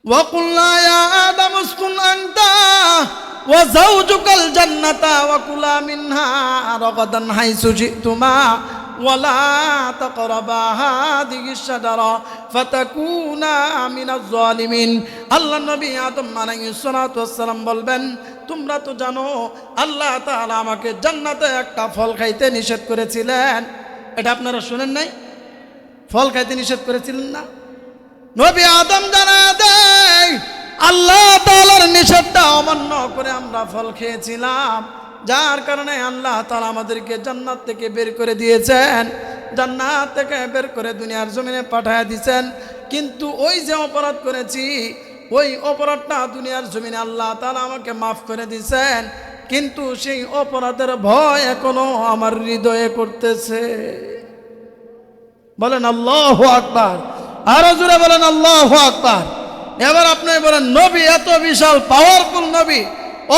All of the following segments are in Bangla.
وقلنا يا آدم اسكن أنت وزوجك الجنة وكلا منها رغدا حيث شئتما ولا تقربا هذه الشجرة فتكونا من الظالمين আল্লাহ নবী আদম আলাইহিস সালাতু ওয়াস সালাম বলবেন, তোমরা তো জানো আল্লাহ তাআলা আমাকে জান্নাতে একটা ফল খাইতে নিষেধ করেছিলেন। এটা আপনারা শুনেন নাই? ফল খাইতে নিষেধ করেছিলেন না? নবী আদম জানায় দেয়, আল্লাহ তাআলার নিষেধটা অমান্য করে আমরা ফল খেয়েছিলাম, যার কারণে আল্লাহ তাআলা আমাদেরকে জান্নাত থেকে বের করে দিয়েছেন, জান্নাত থেকে বের করে দুনিয়ার জমিনে পাঠিয়ে দিয়েছেন। কিন্তু ওই যে অপরাধ করেছি, ওই অপরাধটা দুনিয়ার জমিনে আল্লাহ তাআলা আমাকে মাফ করে দিয়েছেন, কিন্তু সেই অপরাধের ভয় এখনো আমার হৃদয়ে করতেছে। বলেন আল্লাহু আকবার, আরো জোরে বলেন আল্লাহু আকবার। এবার আপনি বলেন, নবী এত বিশাল পাওয়ারফুল নবী,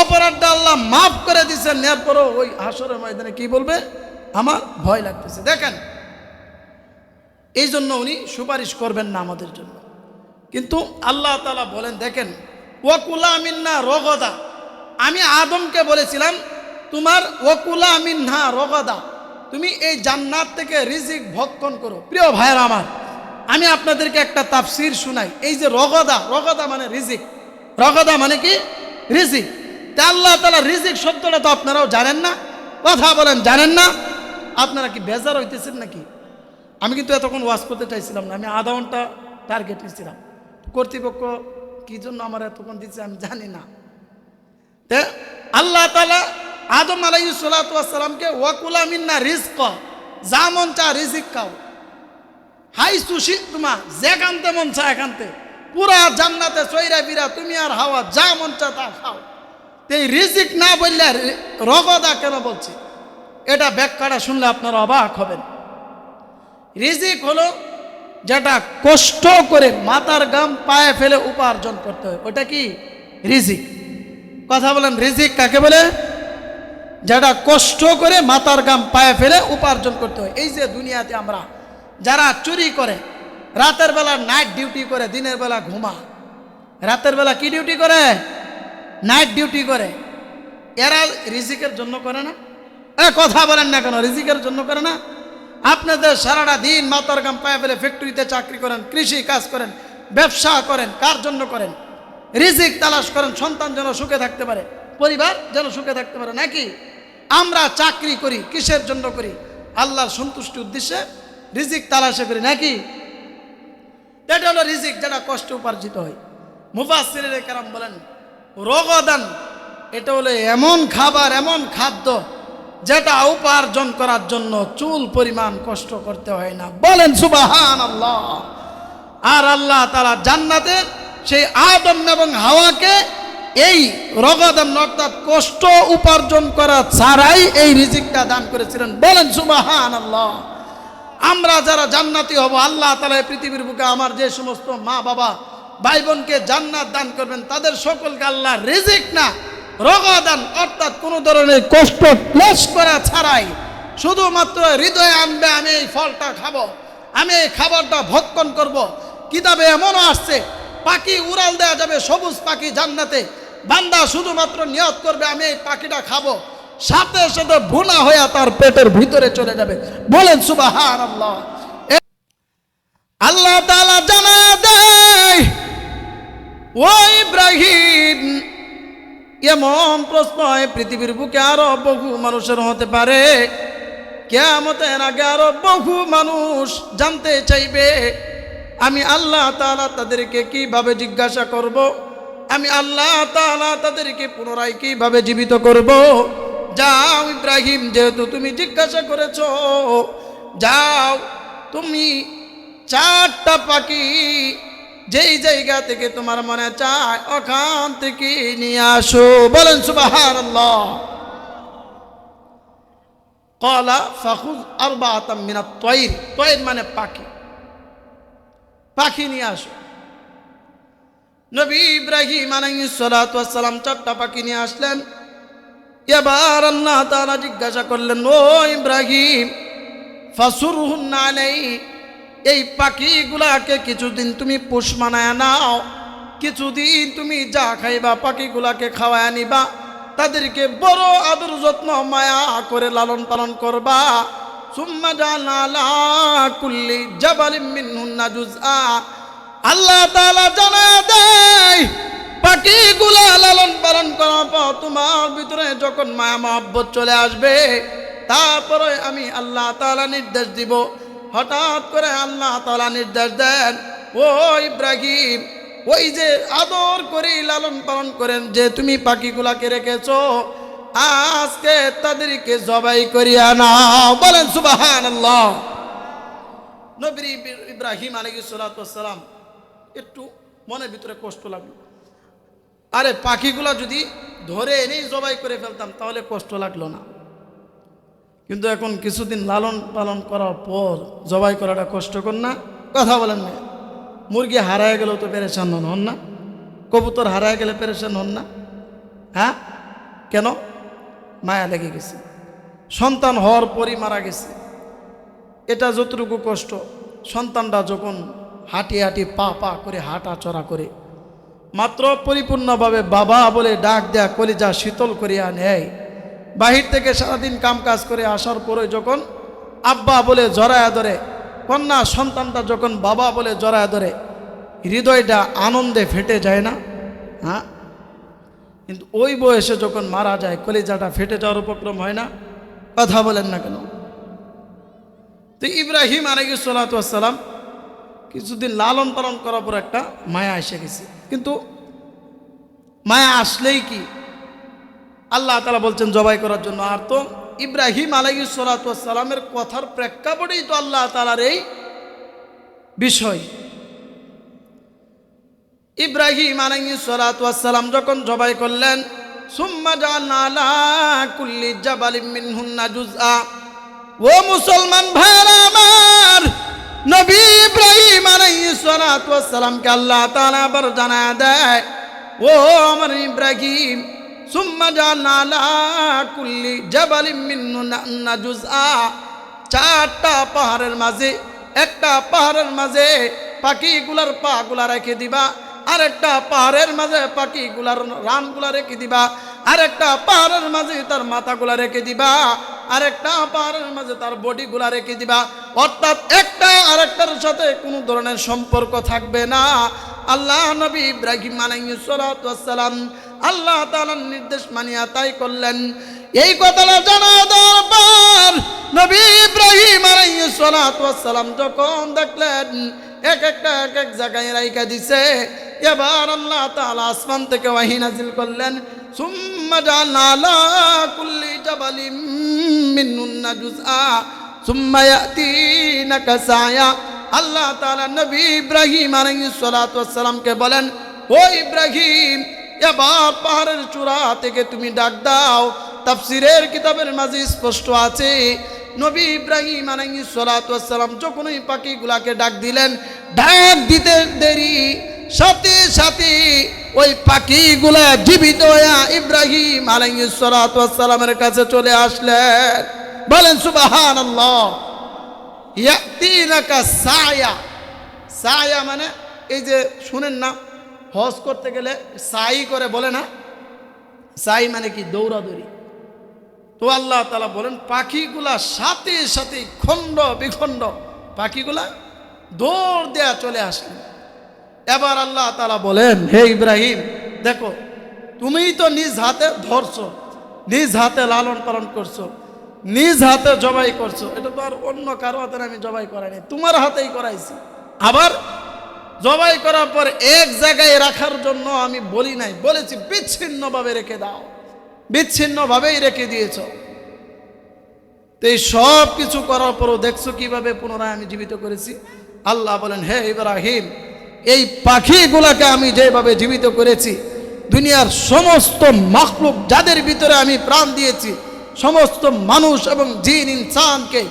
অপরাধটা আল্লাহ মাফ করে দিচ্ছেন, এরপরও ওই হাসরের ময়দানে কি বলবে? আমার ভয় লাগতেছে। দেখেন, এই জন্য উনি সুপারিশ করবেন না আমাদের জন্য। কিন্তু আল্লাহ তাআলা বলেন, দেখেন, ওয়াকুলা মিন্না রগদা, আমি আদমকে বলেছিলাম তোমার ওয়াকুলা মিন্না রগদা, তুমি এই জান্নাত থেকে রিজিক ভক্ষণ করো। প্রিয় ভাইয়েরা আমার, আমি আপনাদেরকে একটা তাফসীর শুনাই। এই যে রগদা, রগদা মানে রিজিক, রগদা মানে কি? রিজিক। তা আল্লাহ তাআলা রিজিক শব্দটা তো আপনারাও জানেন না, কথা বলেন জানেন না? আপনারা কি বেজার হইতেছেন নাকি? আমি কিন্তু এতক্ষণ ওয়াজ করতে চাইছিলাম না, আমি আধা ঘন্টা টার্গেট নিয়েছিলাম। কর্তৃপক্ষ কি জন্য আমার এতক্ষণ দিচ্ছে আমি জানি না। তে আল্লাহ তাআলা আদম আলাইহিস সালাতু ওয়াস সালামকে ওয়াকুলা মিন্না রিজকা, যা মন চা রিজিক খাও, হাই সুশি তোমা যেখানতে মন চা এখানতে, পুরা জান্নাতে চৈরা বিরা তুমি আর হাওয়া যা মন চা তা খাও। এই রিজিক না বললে রগদা কেন বলছে? এটা ব্যাখ্যাটা শুনলে আপনারা অবাক হবেন। রিজিক হলো যেটা কষ্ট করে মাথার ঘাম পায়ে ফেলে উপার্জন করতে হয়, ওটা কি রিজিক? কথা বলেন, রিজিক কাকে বলে? যেটা কষ্ট করে মাথার ঘাম পায়ে ফেলে উপার্জন করতে হয়। এই যে দুনিয়াতে আমরা যারা চুরি করে, রাতের বেলা নাইট ডিউটি করে, দিনের বেলা ঘুমা, রাতের বেলা কি ডিউটি করে? নাইট ডিউটি করে। এরা রিজিকের জন্য করে না? কথা বলেন না কেন? রিজিকের জন্য করে না? আপনাদের সারাটা দিন মাথার ঘাম পায়ে ফেলে ফ্যাক্টরিতে চাকরি করেন, কৃষি কাজ করেন, ব্যবসা করেন, কার জন্য করেন? রিজিক তালাশ করেন, সন্তান যেন সুখে থাকতে পারে, পরিবার যেন সুখে থাকতে পারে। নাকি আমরা চাকরি করি কিসের জন্য করি? আল্লাহর সন্তুষ্টির উদ্দেশ্যে রিজিক তালাশে করি, নাকি? এটা হলো রিজিক, যেটা কষ্ট উপার্জিত হয়। মুফাসসিরিনে কেরাম বলেন, রগদান এটা হলো এমন খাবার, এমন খাদ্য যেটা উপার্জন করার জন্য চুল পরিমাণ কষ্ট করতে হয় না। বলেন সুবহানাল্লাহ। আর আল্লাহ তাআলা জান্নাতে সেই আদম এবং হাওয়াকে এই রগদান অর্থাৎ কষ্ট উপার্জন করা ছাড়াই এই রিজিকটা দান করেছিলেন। বলেন সুবহানাল্লাহ। আমরা যারা জান্নাতি হব, আল্লাহ তাআলা পৃথিবীর বুকে আমার যে সমস্ত মা বাবা ভাই বোনকে জান্নাত দান করবেন, তাদের সকলকে আল্লাহ রিজিক না রগদান অর্থাৎ কোনো ধরনের কষ্ট ক্লেশ করা ছাড়াই শুধুমাত্র হৃদয়ে আনবে, আমি এই ফলটা খাবো, আমি এই খাবারটা ভক্ষণ করব। কিতাবে এমনও আসছে, পাখি উড়াল দেওয়া যাবে, সবুজ পাখি জান্নাতে, বান্দা শুধুমাত্র নিয়ত করবে আমি এই পাখিটা খাবো, সাথে সাথে ভুনা হয়ে তার পেটের ভিতরে চলে যাবে। বলেন সুবহানাল্লাহ। আল্লাহ তাআলা জানা দেয়, ও ইব্রাহিম, এমন প্রশ্ন পৃথিবীর বুকে আরো বহু মানুষের হতে পারে, কিয়ামতের আগে আরো বহু মানুষ জানতে চাইবে আমি আল্লাহ তাআলা তাদেরকে কিভাবে জিজ্ঞাসা করব, আমি আল্লাহ তাআলা তাদেরকে পুনরায় কিভাবে জীবিত করব। যাও ইব্রাহিম, যেহেতু তুমি জিজ্ঞাসা করেছ, যাও তুমি 4টা পাখি যেই জায়গা থেকে তোমার মনে চায় ওখান থেকে নিয়ে আসো। বলেন সুবহানাল্লাহ। ক্বালা ফাখুয আরবাআতাম মিনাত তায়র, তায়র মানে পাখি, পাখি নিয়ে আসো। নবী ইব্রাহিম আলাইহিস সালাতু ওয়াস সালাম 4টা পাখি নিয়ে আসলেন। এবার আল্লাহ তাআলা জিজ্ঞাসা করলেন, ও ইব্রাহিম, ফাসুরহুন্না আলাইহি, এই পাখিগুলাকে কিছুদিন তুমি পোষ মানায় নাও, কিছুদিন তুমি যা খাইবা পাখিগুলাকে খাওয়ায় নিবা, তাদেরকে বড় আদর যত্ন মায়া করে লালন পালন করবা। সুম্মা জাআলনা আলা কুল্লি জাবালিন মিনহুন্না জুজআ, আল্লাহ তাআলা জানায় দেয় পাখিগুলা লালন পালন করার পর তোমার ভিতরে যখন মায়া মহব্বত চলে আসবে, তারপরে আমি আল্লাহ তাআলা নির্দেশ দিব। হঠাৎ করে আল্লাহ তাআলা নির্দেশ দেন, ও ইব্রাহিম, ওই যে আদর করে লালন পালন করেন যে তুমি পাখিগুলাকে রেখেছো, আজকে তাদেরকে জবাই করিয়া নাও। বলেন সুবহানাল্লাহ। নবী ইব্রাহিম আলাইহিস সালাতু ওয়াস সালাম একটু মনের ভিতরে কষ্ট লাগলো। আরে পাখিগুলা যদি ধরে এনেই জবাই করে ফেলতাম তাহলে কষ্ট লাগলো না, কিন্তু এখন কিছুদিন লালন পালন করার পর জবাই করাটা কষ্টকর না? কথা বলেন না? মুরগি হারায় গেলেও তো পেরেশান হন না? কবুতর হারায় গেলে পেরেশান হন না? হ্যাঁ, কেন? মায়া লেগে গেছে, সন্তান হওয়ার পরই মারা গেছে। এটা যতটুকু কষ্ট, সন্তানটা যখন হাঁটি হাঁটি পা পা করে হাঁটা চড়া করে মাত্র পরিপূর্ণভাবে বাবা বলে ডাক দেয়া কলিজা শীতল করিয়া নেয়, বাহির থেকে সারাদিন কাম কাজ করে আসার পরে যখন আব্বা বলে জড়ায়া ধরে, কন্যা সন্তানটা যখন বাবা বলে জড়ায়া ধরে, হৃদয়টা আনন্দে ফেটে যায় না? হ্যাঁ, কিন্তু ওই বয়সে যখন মারা যায় কলিজাটা ফেটে যাওয়ার উপক্রম হয় না? কথা বলেন না কেন? তো ইব্রাহিম আলাইহিস সালাতু ওয়াস সালাম কিছুদিন লালন পালন করার পর একটা মায়া এসে গেছে, কিন্তু মায়া আসলেই কি আল্লাহ তাআলা বলছেন জবাই করার জন্য। আর তো ইব্রাহিম আলাইহিস সালাতু ওয়াস সালামের কথার প্রেক্ষাপটেই তো আল্লাহ তাআলার এই বিষয়। ইব্রাহিম আলাইহিস সালাতু ওয়াস সালাম যখন জবাই করলেন, সুম্মা জাআলনা আলা কুল্লি জাবালিন মিনহুন্না জুজআ। ও মুসলমান ভাইরা আমার, নবী ইব্রাহিম আলাইহিস সালাতু ওয়াস সালামকে আল্লাহ তাআলা আবার জানায় দেয়, ও আমার ইব্রাহিম, সুম্মা জাআলনা আলা কুল্লি জাবালিন মিনহুন্না জুজআ। চারটা পাহাড়ের মাঝে একটা পাহাড়ের মাঝে পাখিগুলার পাগুলা রেখে দিবা, আরেকটা পাহাড়ের মাঝে পাখিগুলার রানগুলা রেখে দিবা, আরেকটা পাহাড়ের মাঝে তার মাথাগুলা রেখে দিবা, আরেকটা পাহাড়ের মাঝে তার বডিগুলা রেখে দিবা। অর্থাৎ একটা আরেকটার সাথে কোনো ধরনের সম্পর্ক থাকবে না। আল্লাহ নবী ইব্রাহিম আলাইহিস সালাতু ওয়াস সালাম আল্লাহ তাআলার নির্দেশ মানিয়া তাই করলেন। এই কথাটা জানা দেওয়ার পর নবী ইব্রাহিম আলাইহিস সালাতু ওয়াস সালাম যখন দেখলেন এক একটা এক এক জায়গায় রাইখা দিছে, এবার আল্লাহ তাআলা আসমান থেকে ওহী নাযিল করলেন, সুম্মা জাআলনা আলা কুল্লি জাবালিন মিনহুন্না জুজআ সুম্মা ইয়াতিনাকা সায়া। আল্লাহ তাআলা নবী ইব্রাহিম আলাইহিস সালাতু ওয়াস সালামকে বলেন, ও ইব্রাহিম, এবার পাহাড়ের চূড়া থেকে তুমি ডাক দাও। তাফসীরের কিতাবের মাঝে স্পষ্ট আছে, নবী ইব্রাহিম আলাইহিস সালাতু ওয়াস সালাম যখন ওই পাখিগুলাকে ডাক দিলেন, ডাক দিতে দেরি সাথে সাথে ওই পাখিগুলা জীবিত হয়ে ইব্রাহিম আলাইহিস সালাতু ওয়াস সালামের কাছে চলে আসলেন। বলেন সুবহানাল্লাহ। ইয়াতিনাকা সায়া। সায়া মানে এই যে শুনেন না, হজ করতে গেলে সাই করে বলে না? সাই মানে কি? দৌড়াদৌড়ি। তো আল্লাহ তাআলা বলেন পাখিগুলা সাথে সাথে খণ্ড বিখণ্ড পাখিগুলা দৌড় দেয়া চলে আসলেন। এবার আল্লাহ তাআলা বলেন, হে ইব্রাহিম, দেখো তুমিই তো নিজ হাতে ধরছো, নিজ হাতে লালন পালন করছো, নিজ হাতে জবাই করছো। এটা তো আর অন্য কারো হাতে আমি জবাই করাইনি, তোমার হাতেই করাইছি। আবার জবাই করার পর এক জায়গায় রাখার জন্য আমি বলি নাই, বলেছি বিচ্ছিন্নভাবে রেখে দাও, বিচ্ছিন্নভাবেই রেখে দিয়েছ। তো এই সব কিছু করার পরও দেখছো কিভাবে পুনরায় আমি জীবিত করেছি। আল্লাহ বলেন, হে ইব্রাহিম, এই পাখিগুলাকে আমি যেভাবে জীবিত করেছি, দুনিয়ার সমস্ত মাখলুক যাদের ভিতরে আমি প্রাণ দিয়েছি, সমস্ত মানুষ এবং জিন ইনসানকে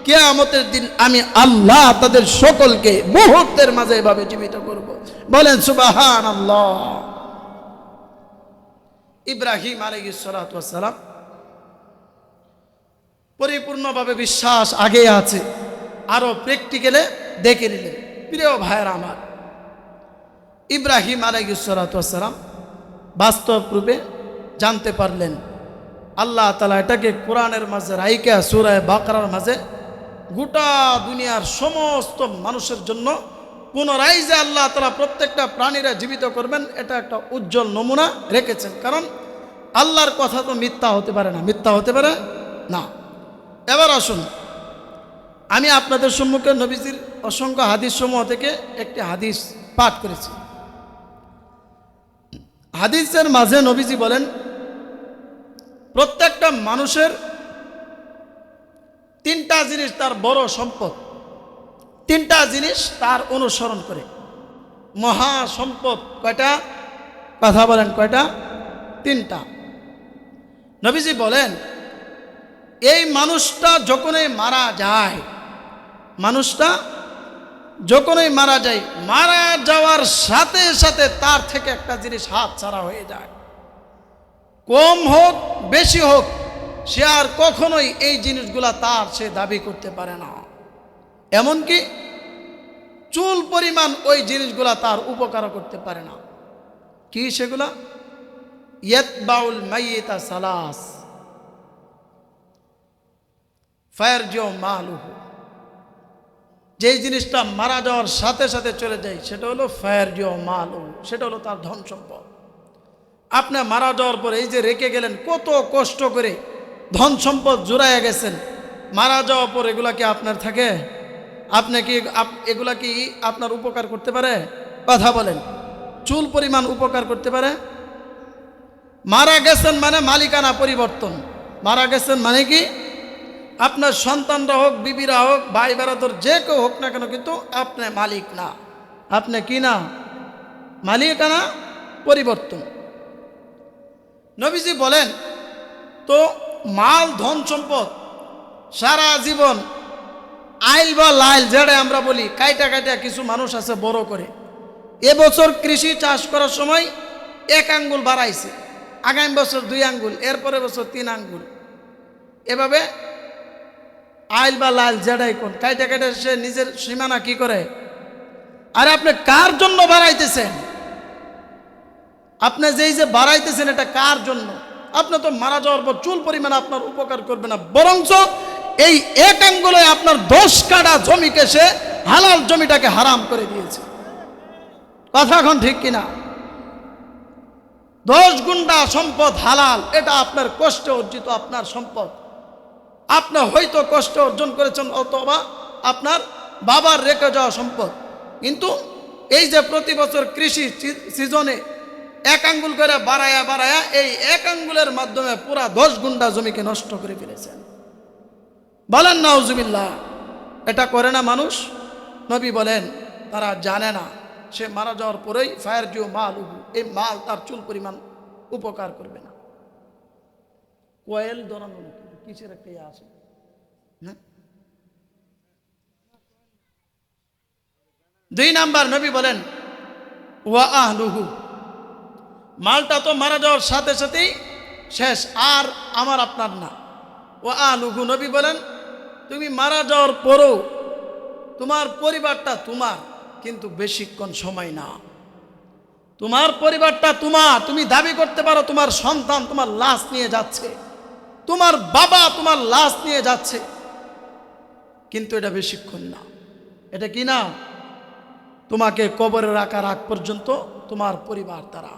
কিয়ামতের দিন আমি আল্লাহ তাদের সকলকে মুহূর্তের মাঝে এভাবে জীবিত করব। বলেন সুবহানাল্লাহ। ইব্রাহিম আলাইহিস সালাতু ওয়াস সালাম পরিপূর্ণভাবে বিশ্বাস আগে আছে, আরো প্র্যাকটিক্যালে দেখে নিলেন। প্রিয় ভাইয়েরা আমার, ইব্রাহিম আলাইহিসসালাম বাস্তব রূপে জানতে পারলেন। আল্লাহ তাআলা এটাকে কোরআনের মাঝে রাইকা সূরা বাকারার মাঝে গোটা দুনিয়ার সমস্ত মানুষের জন্য পুনরায় যে আল্লাহ তাআলা প্রত্যেকটা প্রাণীরা জীবিত করবেন, এটা একটা উজ্জ্বল নমুনা রেখেছেন। কারণ আল্লাহর কথা তো মিথ্যা হতে পারে না, মিথ্যা হতে পারে না। এবার আসুন, আমি আপনাদের সম্মুখে নবীজির অসংখ্য হাদিস সমূহ থেকে একটি হাদিস পাঠ করেছি। হাদিসের মাঝে নবীজি বলেন, প্রত্যেকটা মানুষের তিনটা জিনিস তার বড় সম্পদ, তিনটা জিনিস তার অনুসরণ করে। মহা সম্পদ কয়টা? কথা বলেন কয়টা? তিনটা। নবীজি বলেন, এই মানুষটা যখনই মারা যায়, মানুষটা যখনই মারা যায়, মারা যাওয়ার সাথে সাথে তার থেকে একটা জিনিস হাত ছাড়া হয়ে যায়। কম হোক বেশি হোক, সে আর কখনোই এই জিনিসগুলা তার সে দাবি করতে পারে না। এমনকি চুল পরিমাণ ওই জিনিসগুলা তার উপকার করতে পারে না। কি সেগুলা? ইয়াতবাউল মাইয়িতা সালাস ফায়ারজিউ মালুহু। যেই জিনিসটা মারা যাওয়ার সাথে সাথে চলে যায়, সেটা হলো ফায়ারজিউ মালুহু, সেটা হলো তার ধন সম্পদ। আপনি মারা যাওয়ার পরে এই যে রেখে গেলেন, কত কষ্ট করে ধন সম্পদ জুড়াইয়া গেছেন, মারা যাওয়ার পর এগুলা কি আপনার থাকে? আপনি কি এগুলা কি আপনার উপকার করতে পারে? কথা বলেন, চুল পরিমাণ উপকার করতে পারে? মারা গেছেন মানে মালিকানা পরিবর্তন। মারা গেছেন মানে কি? আপনার সন্তানরা হোক, বিবিরা হোক, ভাই বেরাদর যে কেউ হোক না কেন, কিন্তু আপনি মালিক না। আপনি কি না? মালিকানা পরিবর্তন। নবীজি বলেন, তো মাল ধন সম্পদ সারা জীবন আইল বা লাইল যেটা আমরা বলি, কাইটা কাইটা কিছু মানুষ আছে বড় করে। এবছর কৃষি চাষ করার সময় 1 আঙ্গুল বাড়াইছে, আগামী বছর 2 আঙ্গুল, এরপরে বছর 3 আঙ্গুল, এভাবে আইল বা লাইল যেটাই কোন কাইটা কাইটা সে নিজের সীমানা কি করে। আর আপনি কার জন্য বাড়াইতেছেন? আপনি যেই যে বাড়াইতেছেন, এটা কার জন্য? আপনি তো মারা যাওয়ার পর চুল পরিমাণ আপনার উপকার করবে না, বরঞ্চ এই 1 আঙ্গুলে আপনার 10 কাঠা জমিকে সে হালাল জমিটাকে হারাম করে দিয়েছে। কথা এখন ঠিক কিনা? 10 গুণা সম্পদ হালাল, এটা আপনার কষ্টে অর্জিত আপনার সম্পদ। আপনি হয়তো কষ্ট অর্জন করেছেন, অথবা আপনার বাবার রেখে যাওয়া সম্পদ। কিন্তু এই যে প্রতি বছর কৃষি সিজনে 1 আঙ্গুল করে বাড়ায়া বাড়ায়া এই 1 আঙ্গুলের মাধ্যমে পুরা 10 গুণা জমিকে নষ্ট করে ফেলেছেন। বলেন নাউজুবিল্লাহ। এটা করে না মানুষ? নবী বলেন, তারা জানে না সে মারা যাওয়ার পরেই ফায়ারজিউ মালুহু, এই মাল তার চুল পরিমাণ উপকার করবে না। কোয়েল ধরানো কিসের একটা ইয়ে আছে না? 2 নাম্বার নবী বলেন, ওয়া আহলুহু, মালটা তো মারা যাওয়ার সাথে সাথেই শেষ, আর আমার আপনার না। ওয়া আহলুহু, নবী বলেন, তুমি মারা যাওয়ার পরও তোমার পরিবারটা তোমার, কিন্তু বেশিক্ষণ সময় না। তোমার পরিবারটা তোমার, তুমি দাবি করতে পারো তোমার সন্তান তোমার লাশ নিয়ে যাচ্ছে, তোমার বাবা তোমার লাশ নিয়ে যাচ্ছে, কিন্তু এটা বেশিক্ষণ না। এটা কি না? তোমাকে কবরে রাখার আগ পর্যন্ত তোমার পরিবার তারা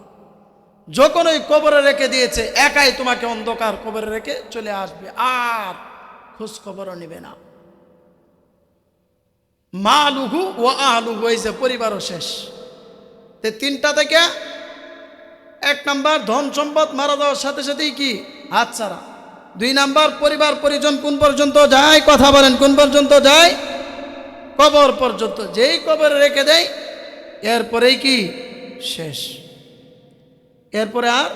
যখন ওই কবরে রেখে দিয়েছে, একাই তোমাকে অন্ধকার কবরে রেখে চলে আসবে, আর খোঁজ খবরও নেবে না। মালুহু ওয়া আহলুহু, এই যে পরিবারও শেষ। 3টা থেকে 1 নাম্বার ধন সম্পদ মারা যাওয়ার সাথে সাথেই কি হাত ছাড়া। 2 নাম্বার পরিবার পরিজন কোন পর্যন্ত যায়? কথা বলেন, কোন পর্যন্ত যায়? কবর পর্যন্ত। যেই কবরে রেখে দেয়, এরপরেই কি শেষ, এরপরে আর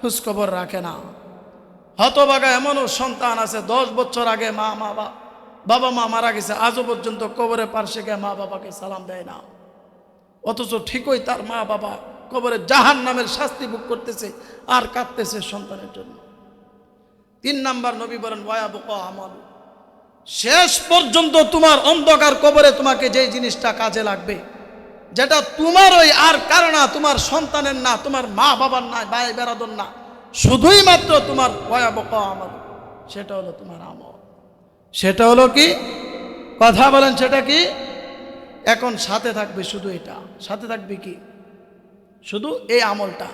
খোঁজ খবর রাখে না। হতভাগা এমনও সন্তান আছে 10 বছর আগে বাবা মা মারা গেছে, আজও পর্যন্ত কবরে পার্শ্বে গিয়ে মা বাবাকে সালাম দেয় না, অথচ ঠিকই তার মা বাবা কবরে জাহান্নামের শাস্তি ভোগ করতেছে আর কাঁদতেছে সন্তানের জন্য। 3 নাম্বার নবী বলেন, ওয়ায়াবকা আমাল, শেষ পর্যন্ত তোমার অন্ধকার কবরে তোমাকে যেই জিনিসটা কাজে লাগবে, যেটা তোমার ওই আর কারণ না, তোমার সন্তানের না, তোমার মা বাবার না, ভাই বেরাদর না, শুধুই মাত্র তোমার ওয়াবকা আমল, সেটা হলো তোমার আমল। সেটা হলো কি? কথা বলেন, সেটা কি? এখন সাথে থাকবে শুধু এটা, সাথে থাকবে কি? শুধু এই আমলটা।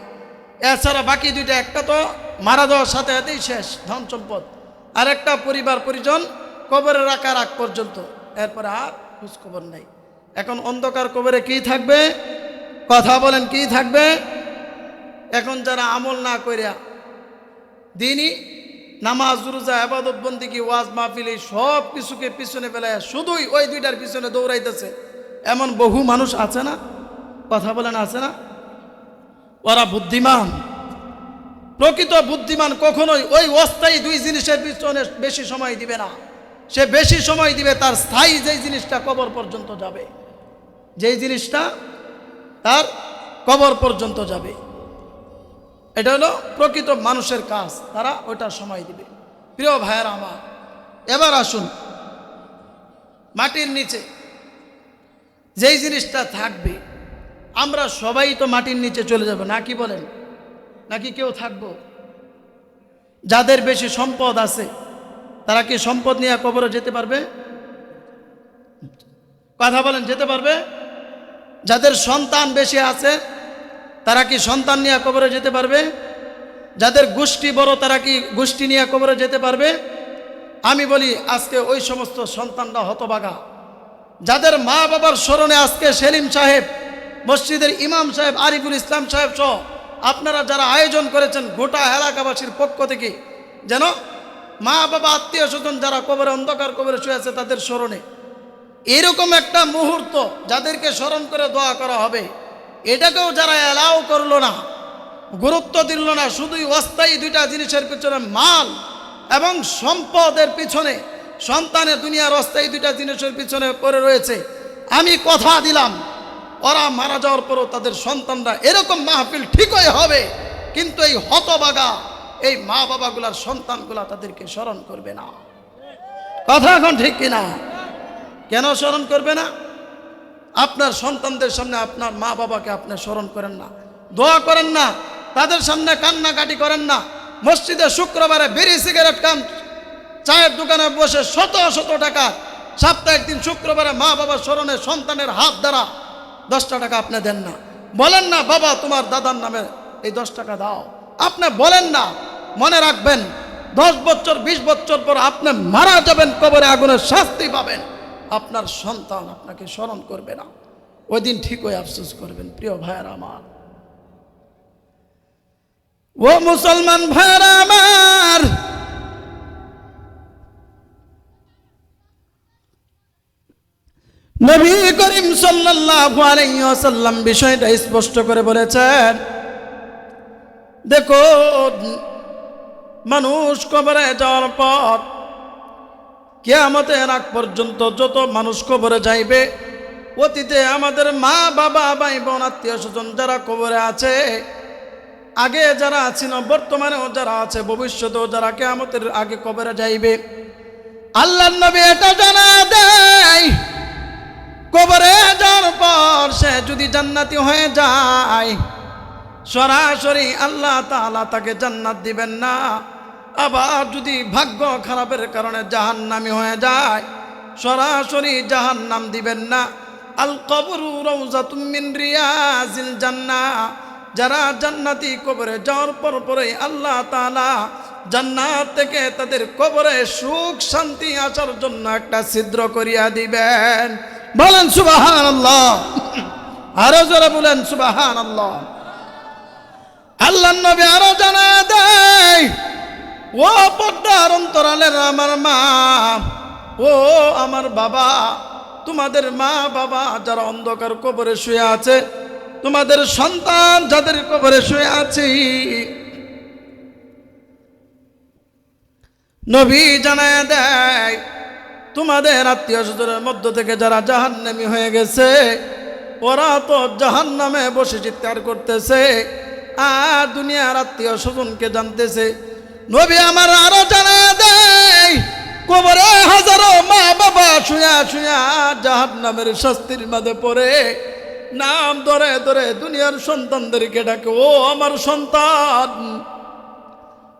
এছাড়া বাকি দুইটা, একটা তো মারা যাওয়ার সাথে সাথেই শেষ, ধন সম্পদ, আর একটা পরিবার পরিজন কবরে রাখার আগ পর্যন্ত, এরপরে আর খোঁজ খবর নেই। এখন অন্ধকার কবরে কি থাকবে? কথা বলেন, কি থাকবে? এখন যারা আমল না করিয়া দিনই নামাজ রোজা ইবাদত বন্দেগী ওয়াজ মাহফিল এই সব কিছুকে পিছনে ফেলায় শুধুই ওই দুইটার পিছনে দৌড়াইতেছে, এমন বহু মানুষ আছে না? কথা বলেন, আছে না? ওরা বুদ্ধিমান। প্রকৃত বুদ্ধিমান কখনোই ওই অস্থায়ী দুই জিনিসের পিছনে বেশি সময় দিবে না। সে বেশি সময় দিবে তার স্থায়ী যেই জিনিসটা কবর পর্যন্ত যাবে, যেই জিনিসটা তার কবর পর্যন্ত যাবে, এটা হলো প্রকৃত মানুষের কাজ, তারা ওইটার সময় দিবে। প্রিয় ভাইয়েরা আমার, এবার আসুন, মাটির নিচে যেই জিনিসটা থাকবে, আমরা সবাই তো মাটির নিচে চলে যাব না, কি বলেন? নাকি কেউ থাকবো? যাদের বেশি সম্পদ আছে তারা কি সম্পদ নিয়ে কবরে যেতে পারবে? কথা বলেন, যেতে পারবে? যাদের সন্তান বেশি আছে তারা কি সন্তান নিয়ে কবরে যেতে পারবে? যাদের গোষ্ঠী বড় তারা কি গোষ্ঠী নিয়ে কবরে যেতে পারবে? আমি বলি, আজকে ওই সমস্ত সন্তানরা হতভাগা, যাদের মা বাবার স্মরণে আজকে সেলিম সাহেব, মসজিদের ইমাম সাহেব, আরিফুল ইসলাম সাহেব সহ আপনারা যারা আয়োজন করেছেন গোটা এলাকাবাসীর পক্ষ থেকে, যেন মা বাবা আত্মীয় স্বজন যারা কবরে অন্ধকার কবরে শুয়ে আছে তাদের স্মরণে এরকম একটা মুহূর্ত যাদেরকে স্মরণ করে দোয়া করা হবে, এটাকেও যারা অ্যালাউ করলো না, গুরুত্ব দিল না, শুধুই অস্থায়ী দুইটা জিনিসের পিছনে, মাল এবং সম্পদের পিছনে, সন্তানের দুনিয়ার অস্থায়ী দুইটা জিনিসের পিছনে পড়ে রয়েছে, আমি কথা দিলাম ওরা মারা যাওয়ার পরও তাদের সন্তানরা এরকম মাহফিল ঠিকই হবে, কিন্তু এই হতভাগা এই মা বাবাগুলার সন্তানগুলা তাদেরকে স্মরণ করবে না। কথা এখন ঠিক কিনা? কেন স্মরণ করবে না? আপনার সন্তানদের সামনে আপনার মা বাবাকে আপনি স্মরণ করেন না, দোয়া করেন না, তাদের সামনে কান্নাকাটি করেন না। মসজিদে শুক্রবারে বিড়ি সিগারেট কাম, চায়ের দোকানে বসে শত শত টাকা, সপ্তাহে একদিন শুক্রবারে মা বাবার স্মরণে সন্তানের হাত দ্বারা 10টা টাকা আপনি দেন না, বলেন না বাবা তোমার দাদার নামে এই 10 টাকা দাও, আপনি বলেন না। মনে রাখবেন 10 বছর 20 বছর পর আপনি মারা যাবেন, কবরে আগুনের শাস্তি পাবেন, আপনার সন্তান আপনাকে স্মরণ করবে না, ওই দিন ঠিকই আফসোস করবেন। প্রিয় ভাইয়েরা আমার, ও মুসলমান ভাইয়েরা আমার, নবী করিম সাল্লাল্লাহু আলাইহি ওয়াসাল্লাম বিষয়টা স্পষ্ট করে বলেছেন, দেখো মানুষ কবরে যাওয়ার পর কিয়ামতের আগ পর্যন্ত যত মানুষ কবরে যাইবে, অতীতে আমাদের মা বাবা ভাই বোন আত্মীয় স্বজন যারা কবরে আছে, আগে যারা আছেন, বর্তমানেও যারা আছে, ভবিষ্যতেও যারা কিয়ামতের আগে কবরে যাইবে, আল্লাহর নবী এটা জানা দেয়, কবরে যাওয়ার পর সে যদি জান্নাতি হয়ে যায়, সরাসরি আল্লাহ তাআলা তাকে জান্নাত দিবেন না। আবার যদি ভাগ্য খারাপের কারণে জাহান্নামী হয়ে যায়, সরাসরি জাহান্নাম দিবেন না। আল কবরু রাউযাতুম মিন রিয়াজিল জান্নাহ, যারা জান্নাতি কবরে যাওয়ার পরে আল্লাহ তাআলা জান্নাত থেকে তাদের কবরে সুখ শান্তি আসার জন্য একটা ছিদ্র করিয়া দিবেন। বলেন সুবহানাল্লাহ, আরো জোরে বলেন সুবহানাল্লাহ। আল্লাহর নবী আরো জানা দেয়, ও পর্দার অন্তরালের আমার মা, ও আমার বাবা, তোমাদের মা বাবা যারা অন্ধকার কবরে শুয়ে আছে, তোমাদের সন্তান যাদের কবরে শুয়ে আছে, নবী জানায় দেয়, তোমাদের আত্মীয় স্বজনের মধ্য থেকে যারা জাহান্নামী হয়ে গেছে, ওরা তো জাহান্নামে বসে চিৎকার করতেছে আর দুনিয়ার আত্মীয় স্বজনকে জানতেছে। নবী আমার আরো জানায় দেয়, কবরে হাজারো মা বাবা শুয়া শুয়া জাহান্নামের শাস্তির মাঝে পড়ে নাম ধরে ধরে দুনিয়ার সন্তানদেরকে ডাকে, ও আমার সন্তান,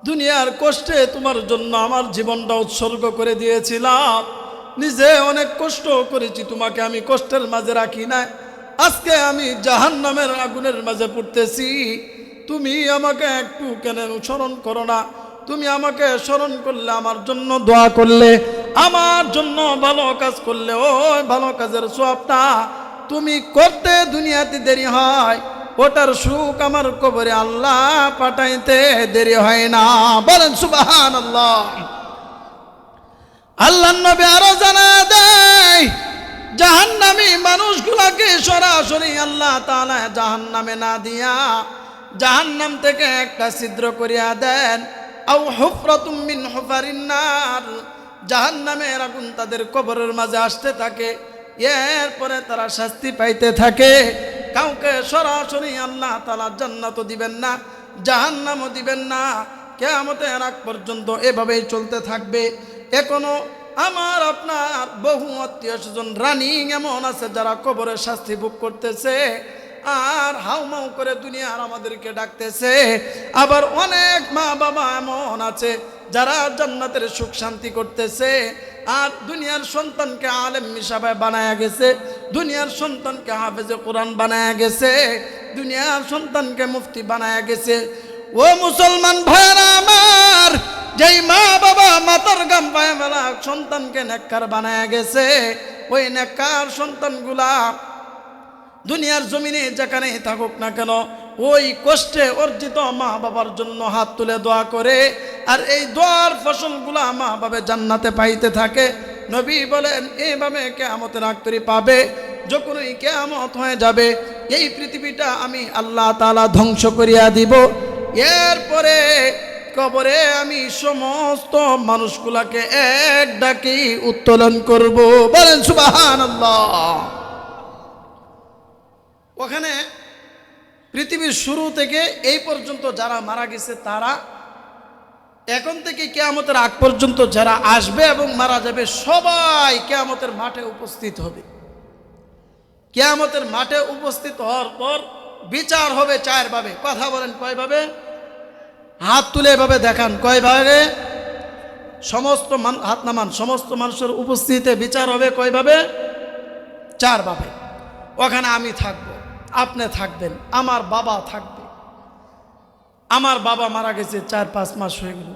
দুনিয়ার কষ্টে তোমার জন্য আমার জীবনটা উৎসর্গ করে দিয়েছিলাম, নিজে অনেক কষ্ট করেছি, তোমাকে আমি কষ্টের মাঝে রাখি না, আজকে আমি জাহান্নামের আগুনের মাঝে পড়তেছি, তুমি আমাকে একটু কেন স্মরণ করো না? তুমি আমাকে স্মরণ করলে, আমার জন্য দোয়া করলে, আমার জন্য ভালো কাজ করলে, ওই ভালো কাজের সওয়াবটা তুমি করতে দুনিয়াতে দেরি হয়, ওটার সুখ আমার কবরে আল্লাহ পাঠাইতে দেরি হয় না। বলেন সুবহানাল্লাহ। আল্লাহর নবী আরো জানা দেয়, জাহান্নামী মানুষগুলোকে সরাসরি আল্লাহ তাআলা জাহান্নামে না দিয়া জাহান্নাম থেকে একটা ছিদ্র করিয়া দেন, আও হুফরাতুম মিন হুফারিন নার, জাহান্নামের আগুন তাদের কবরের মাঝে আসতে থাকে, এরপরে তারা শাস্তি পাইতে থাকে। কাউকে সরাসরি আল্লাহ তাআলা জান্নাতও দিবেন না, জাহান্নামও দিবেন না, কিয়ামতের আগ পর্যন্ত এভাবেই চলতে থাকবে। এখনো আমার আপনার বহু আত্মীয় স্বজন রানিং এমন আছে যারা কবরে শাস্তি ভোগ করতেছে, আর হাউমাউ করে দুনিয়ার আমাদেরকে ডাকতেছে। আবার অনেক মা বাবা এমন আছে যারা জান্নাতের সুখ শান্তি করতেছে, আর দুনিয়ার সন্তানকে আলেম হিসাবে বানায়া গেছে, দুনিয়ার সন্তানকে হাফেজে কোরআন বানায়া গেছে, দুনিয়ার সন্তানকে মুফতি বানায়া গেছে। ও মুসলমান ভাইরা আমার, যেই মা বাবা মাথার গাম পায়ে মেলা সন্তানকে নেককার বানায়া গেছে, ওই নেককার সন্তানগুলা দুনিয়ার জমিনে যেখানে থাকুক না কেন, ওই কষ্টে অর্জিত মা বাবার জন্য হাত তুলে দোয়া করে, আর এই দোয়ার ফসলগুলা মা বাবা জান্নাতে পাইতে থাকে। নবী বলেন, এইভাবে কিয়ামতের আগ তৈরি পাবে, যখনই কিয়ামত হয়ে যাবে, এই পৃথিবীটা আমি আল্লাহ তাআলা ধ্বংস করিয়া দিব, এরপরে কবরে আমি সমস্ত মানুষগুলাকে এক ডাকি উত্তোলন করব। বলেন সুবহানাল্লাহ। ওখানে পৃথিবীর শুরু থেকে এই পর্যন্ত যারা মারা গেছে, তারা এখন থেকে কিয়ামতের আগ পর্যন্ত যারা আসবে এবং মারা যাবে, সবাই কিয়ামতের মাঠে উপস্থিত হবে। কিয়ামতের মাঠে উপস্থিত হওয়ার পর বিচার হবে চার ভাবে। কথা বলেন কয়ভাবে? হাত তুলে এভাবে দেখান, কয়ভাবে? সমস্ত হাত নামান। সমস্ত মানুষের উপস্থিতিতে বিচার হবে কয়ভাবে? চার ভাবে। ওখানে আমি থাকবো, আপনি থাকবেন, আমার বাবা থাকবে। আমার বাবা মারা গেছে 4-5 মাস হয়ে গেল,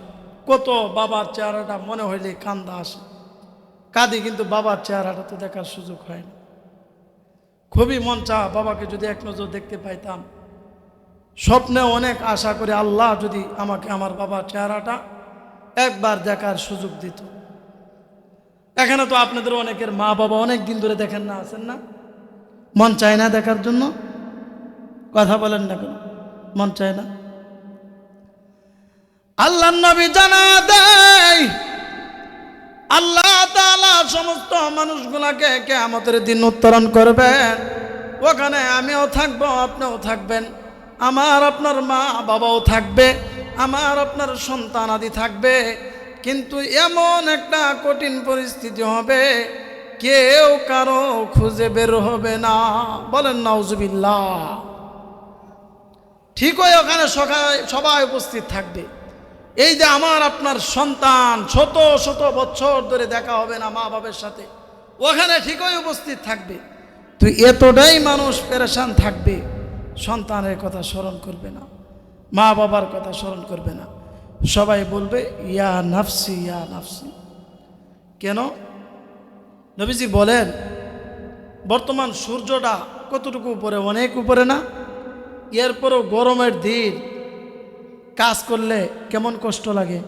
কত বাবার চেহারাটা মনে হইলে কান্দা আসে, কাঁদি, কিন্তু বাবার চেহারাটা তো দেখার সুযোগ হয় না। খুবই মন চায় বাবাকে যদি এক নজর দেখতে পাইতাম। স্বপ্নে অনেক আশা করে আল্লাহ যদি আমাকে আমার বাবার চেহারাটা একবার দেখার সুযোগ দিত। এখানে তো আপনাদের অনেকের মা বাবা অনেক দিন ধরে দেখেন না, আছেন না? মন চায় না দেখার জন্য? কথা বলেন না কেন? মন চায় না? আল্লাহর নবী জানা দেয়, আল্লাহ তাআলা সমস্ত মানুষগুলাকে কিয়ামতের দিন উত্তরণ করবেন। ওখানে আমিও থাকবো, আপনিও থাকবেন, আমার আপনার মা বাবাও থাকবে, আমার আপনার সন্তান আদি থাকবে। কিন্তু এমন একটা কঠিন পরিস্থিতি হবে, কেউ কারো খুঁজে বের হবে না। বলেন নাউজুবিল্লাহ। ঠিকই ওখানে সবাই উপস্থিত থাকবে। এই যে আমার আপনার সন্তান শত শত বছর ধরে দেখা হবে না মা বাবার সাথে, ওখানে ঠিকই উপস্থিত থাকবে। তো এতটাই মানুষ পেরেশান থাকবে, সন্তানের কথা স্মরণ করবে না, মা বাবার কথা স্মরণ করবে না, সবাই বলবে ইয়া নাফসি ইয়া নাফসি। কেন? নবীজি বলেন, বর্তমান সূর্যটা কতটুকু উপরে? অনেক উপরে না? এরপরও গরমের দিন কাজ করলে কেমন কষ্ট লাগে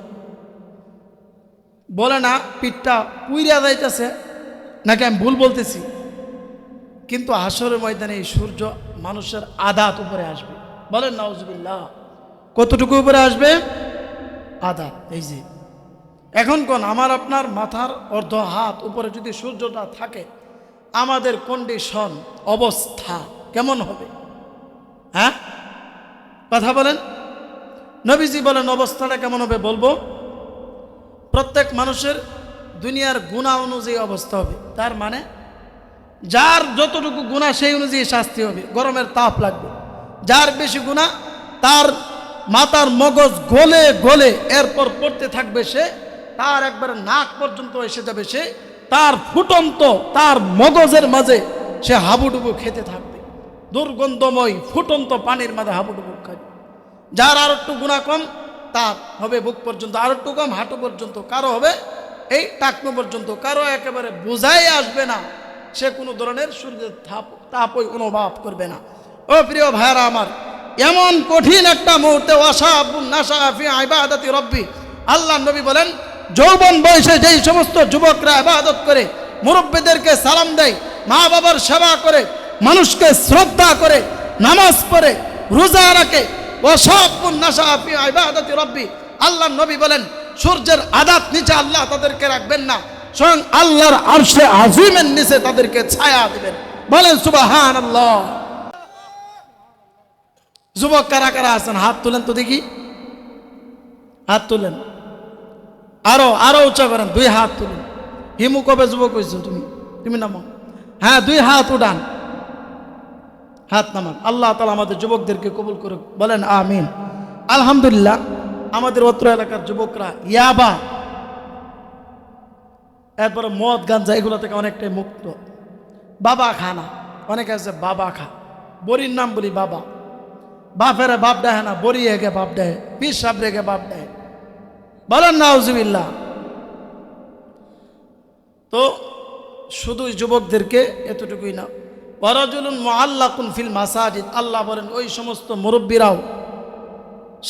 বলে না? পিঠটা পুইরা যাইতেছে নাকি আমি ভুল বলতেছি? কিন্তু হাসরের ময়দানে এই সূর্য মানুষের আধাত উপরে আসবে। বলেন নাউজুবিল্লাহ। কতটুকু উপরে আসবে? আধাত। এই যে এখন কোন আমার আপনার মাথার অর্ধ হাত উপরে যদি সূর্যটা থাকে, আমাদের কন্ডিশন অবস্থা কেমন হবে? হ্যাঁ, কথা বলেন। নবীজি বলেন অবস্থাটা কেমন হবে বলবো। প্রত্যেক মানুষের দুনিয়ার গুনাহ অনুযায়ী অবস্থা হবে। তার মানে যার যতটুকু গুনাহ সেই অনুযায়ী শাস্তি হবে, গরমের তাপ লাগবে। যার বেশি গুনাহ তার মাথার মগজ গলে গলে এরপর পড়তে থাকবে সে, তার একবারে নাক পর্যন্ত এসে যাবে সে, তার ফুটন্ত তার মগজের মাঝে সে হাবুডুবু খেতে থাকবে, দুর্গন্ধময় ফুটন্ত পানির মাঝে হাবুডুবু খাবে। যার আর একটু গুনাহ কম তার হবে বুক পর্যন্ত, আর একটু কম হাঁটু পর্যন্ত, কারো হবে এই টাকনো পর্যন্ত, কারো একেবারে বোঝাই আসবে না, সে কোনো ধরনের সূর্যের তাপই অনুভব করবে না। ও প্রিয় ভাইরা আমার, এমন কঠিন একটা মুহূর্তে ওয়াশাবুন নাশা ফি ইবাদাতি রাব্বি, আল্লাহ নবী বলেন যৌবন বয়সে যেই সমস্ত যুবকরা ইবাদত করে, মুরব্বিদেরকে সালাম দেয়, মা বাবার সেবা করে, মানুষকে শ্রদ্ধা করে, নামাজ পড়ে, রোজা রাখে, ওয়াশাবুন নাশা ফি ইবাদাতি রাব্বি, আল্লাহ নবী বলেন সূর্যের আদাত নিচে আল্লাহ তাদেরকে রাখবেন না, স্বয়ং আল্লাহর আরশে আজিমের নিচে তাদেরকে ছায়া দিবেন। বলেন সুবহানাল্লাহ। যুবক কারা কারা আছেন হাত তুলেন তো দেখি, হাত তুলেন, আরো আরো উঁচা করেন, 2 হাত তুলেন। হিমু কবে যুবক হয়েছো তুমি নামো, হ্যাঁ 2 হাত উঠান, হাত নামান। আল্লাহ তাআলা আমাদের যুবকদেরকে কবুল করুক, বলেন আমিন। আলহামদুলিল্লাহ, আমাদের অত্র এলাকার যুবকরা ইয়াবা, এরপরে মদ গাঞ্জা এগুলো থেকে অনেকটাই মুক্ত। বাবা খানা, অনেকে আছে বাবা খা, বড়ির নাম বলি বাবা, বাপেরে বাপ দেয় না, বড়ি হেগে বাপ দেয়, পীর সাহেব রেগে বাপ দেয়, বলেন নাউজুবিল্লাহ। তো শুধু যুবকদেরকে এতটুকুই না, ওয়ারাজুলুন মুআল্লাকুন ফিল মাসাজিদ, আল্লাহ বলেন ওই সমস্ত মুরব্বীরাও,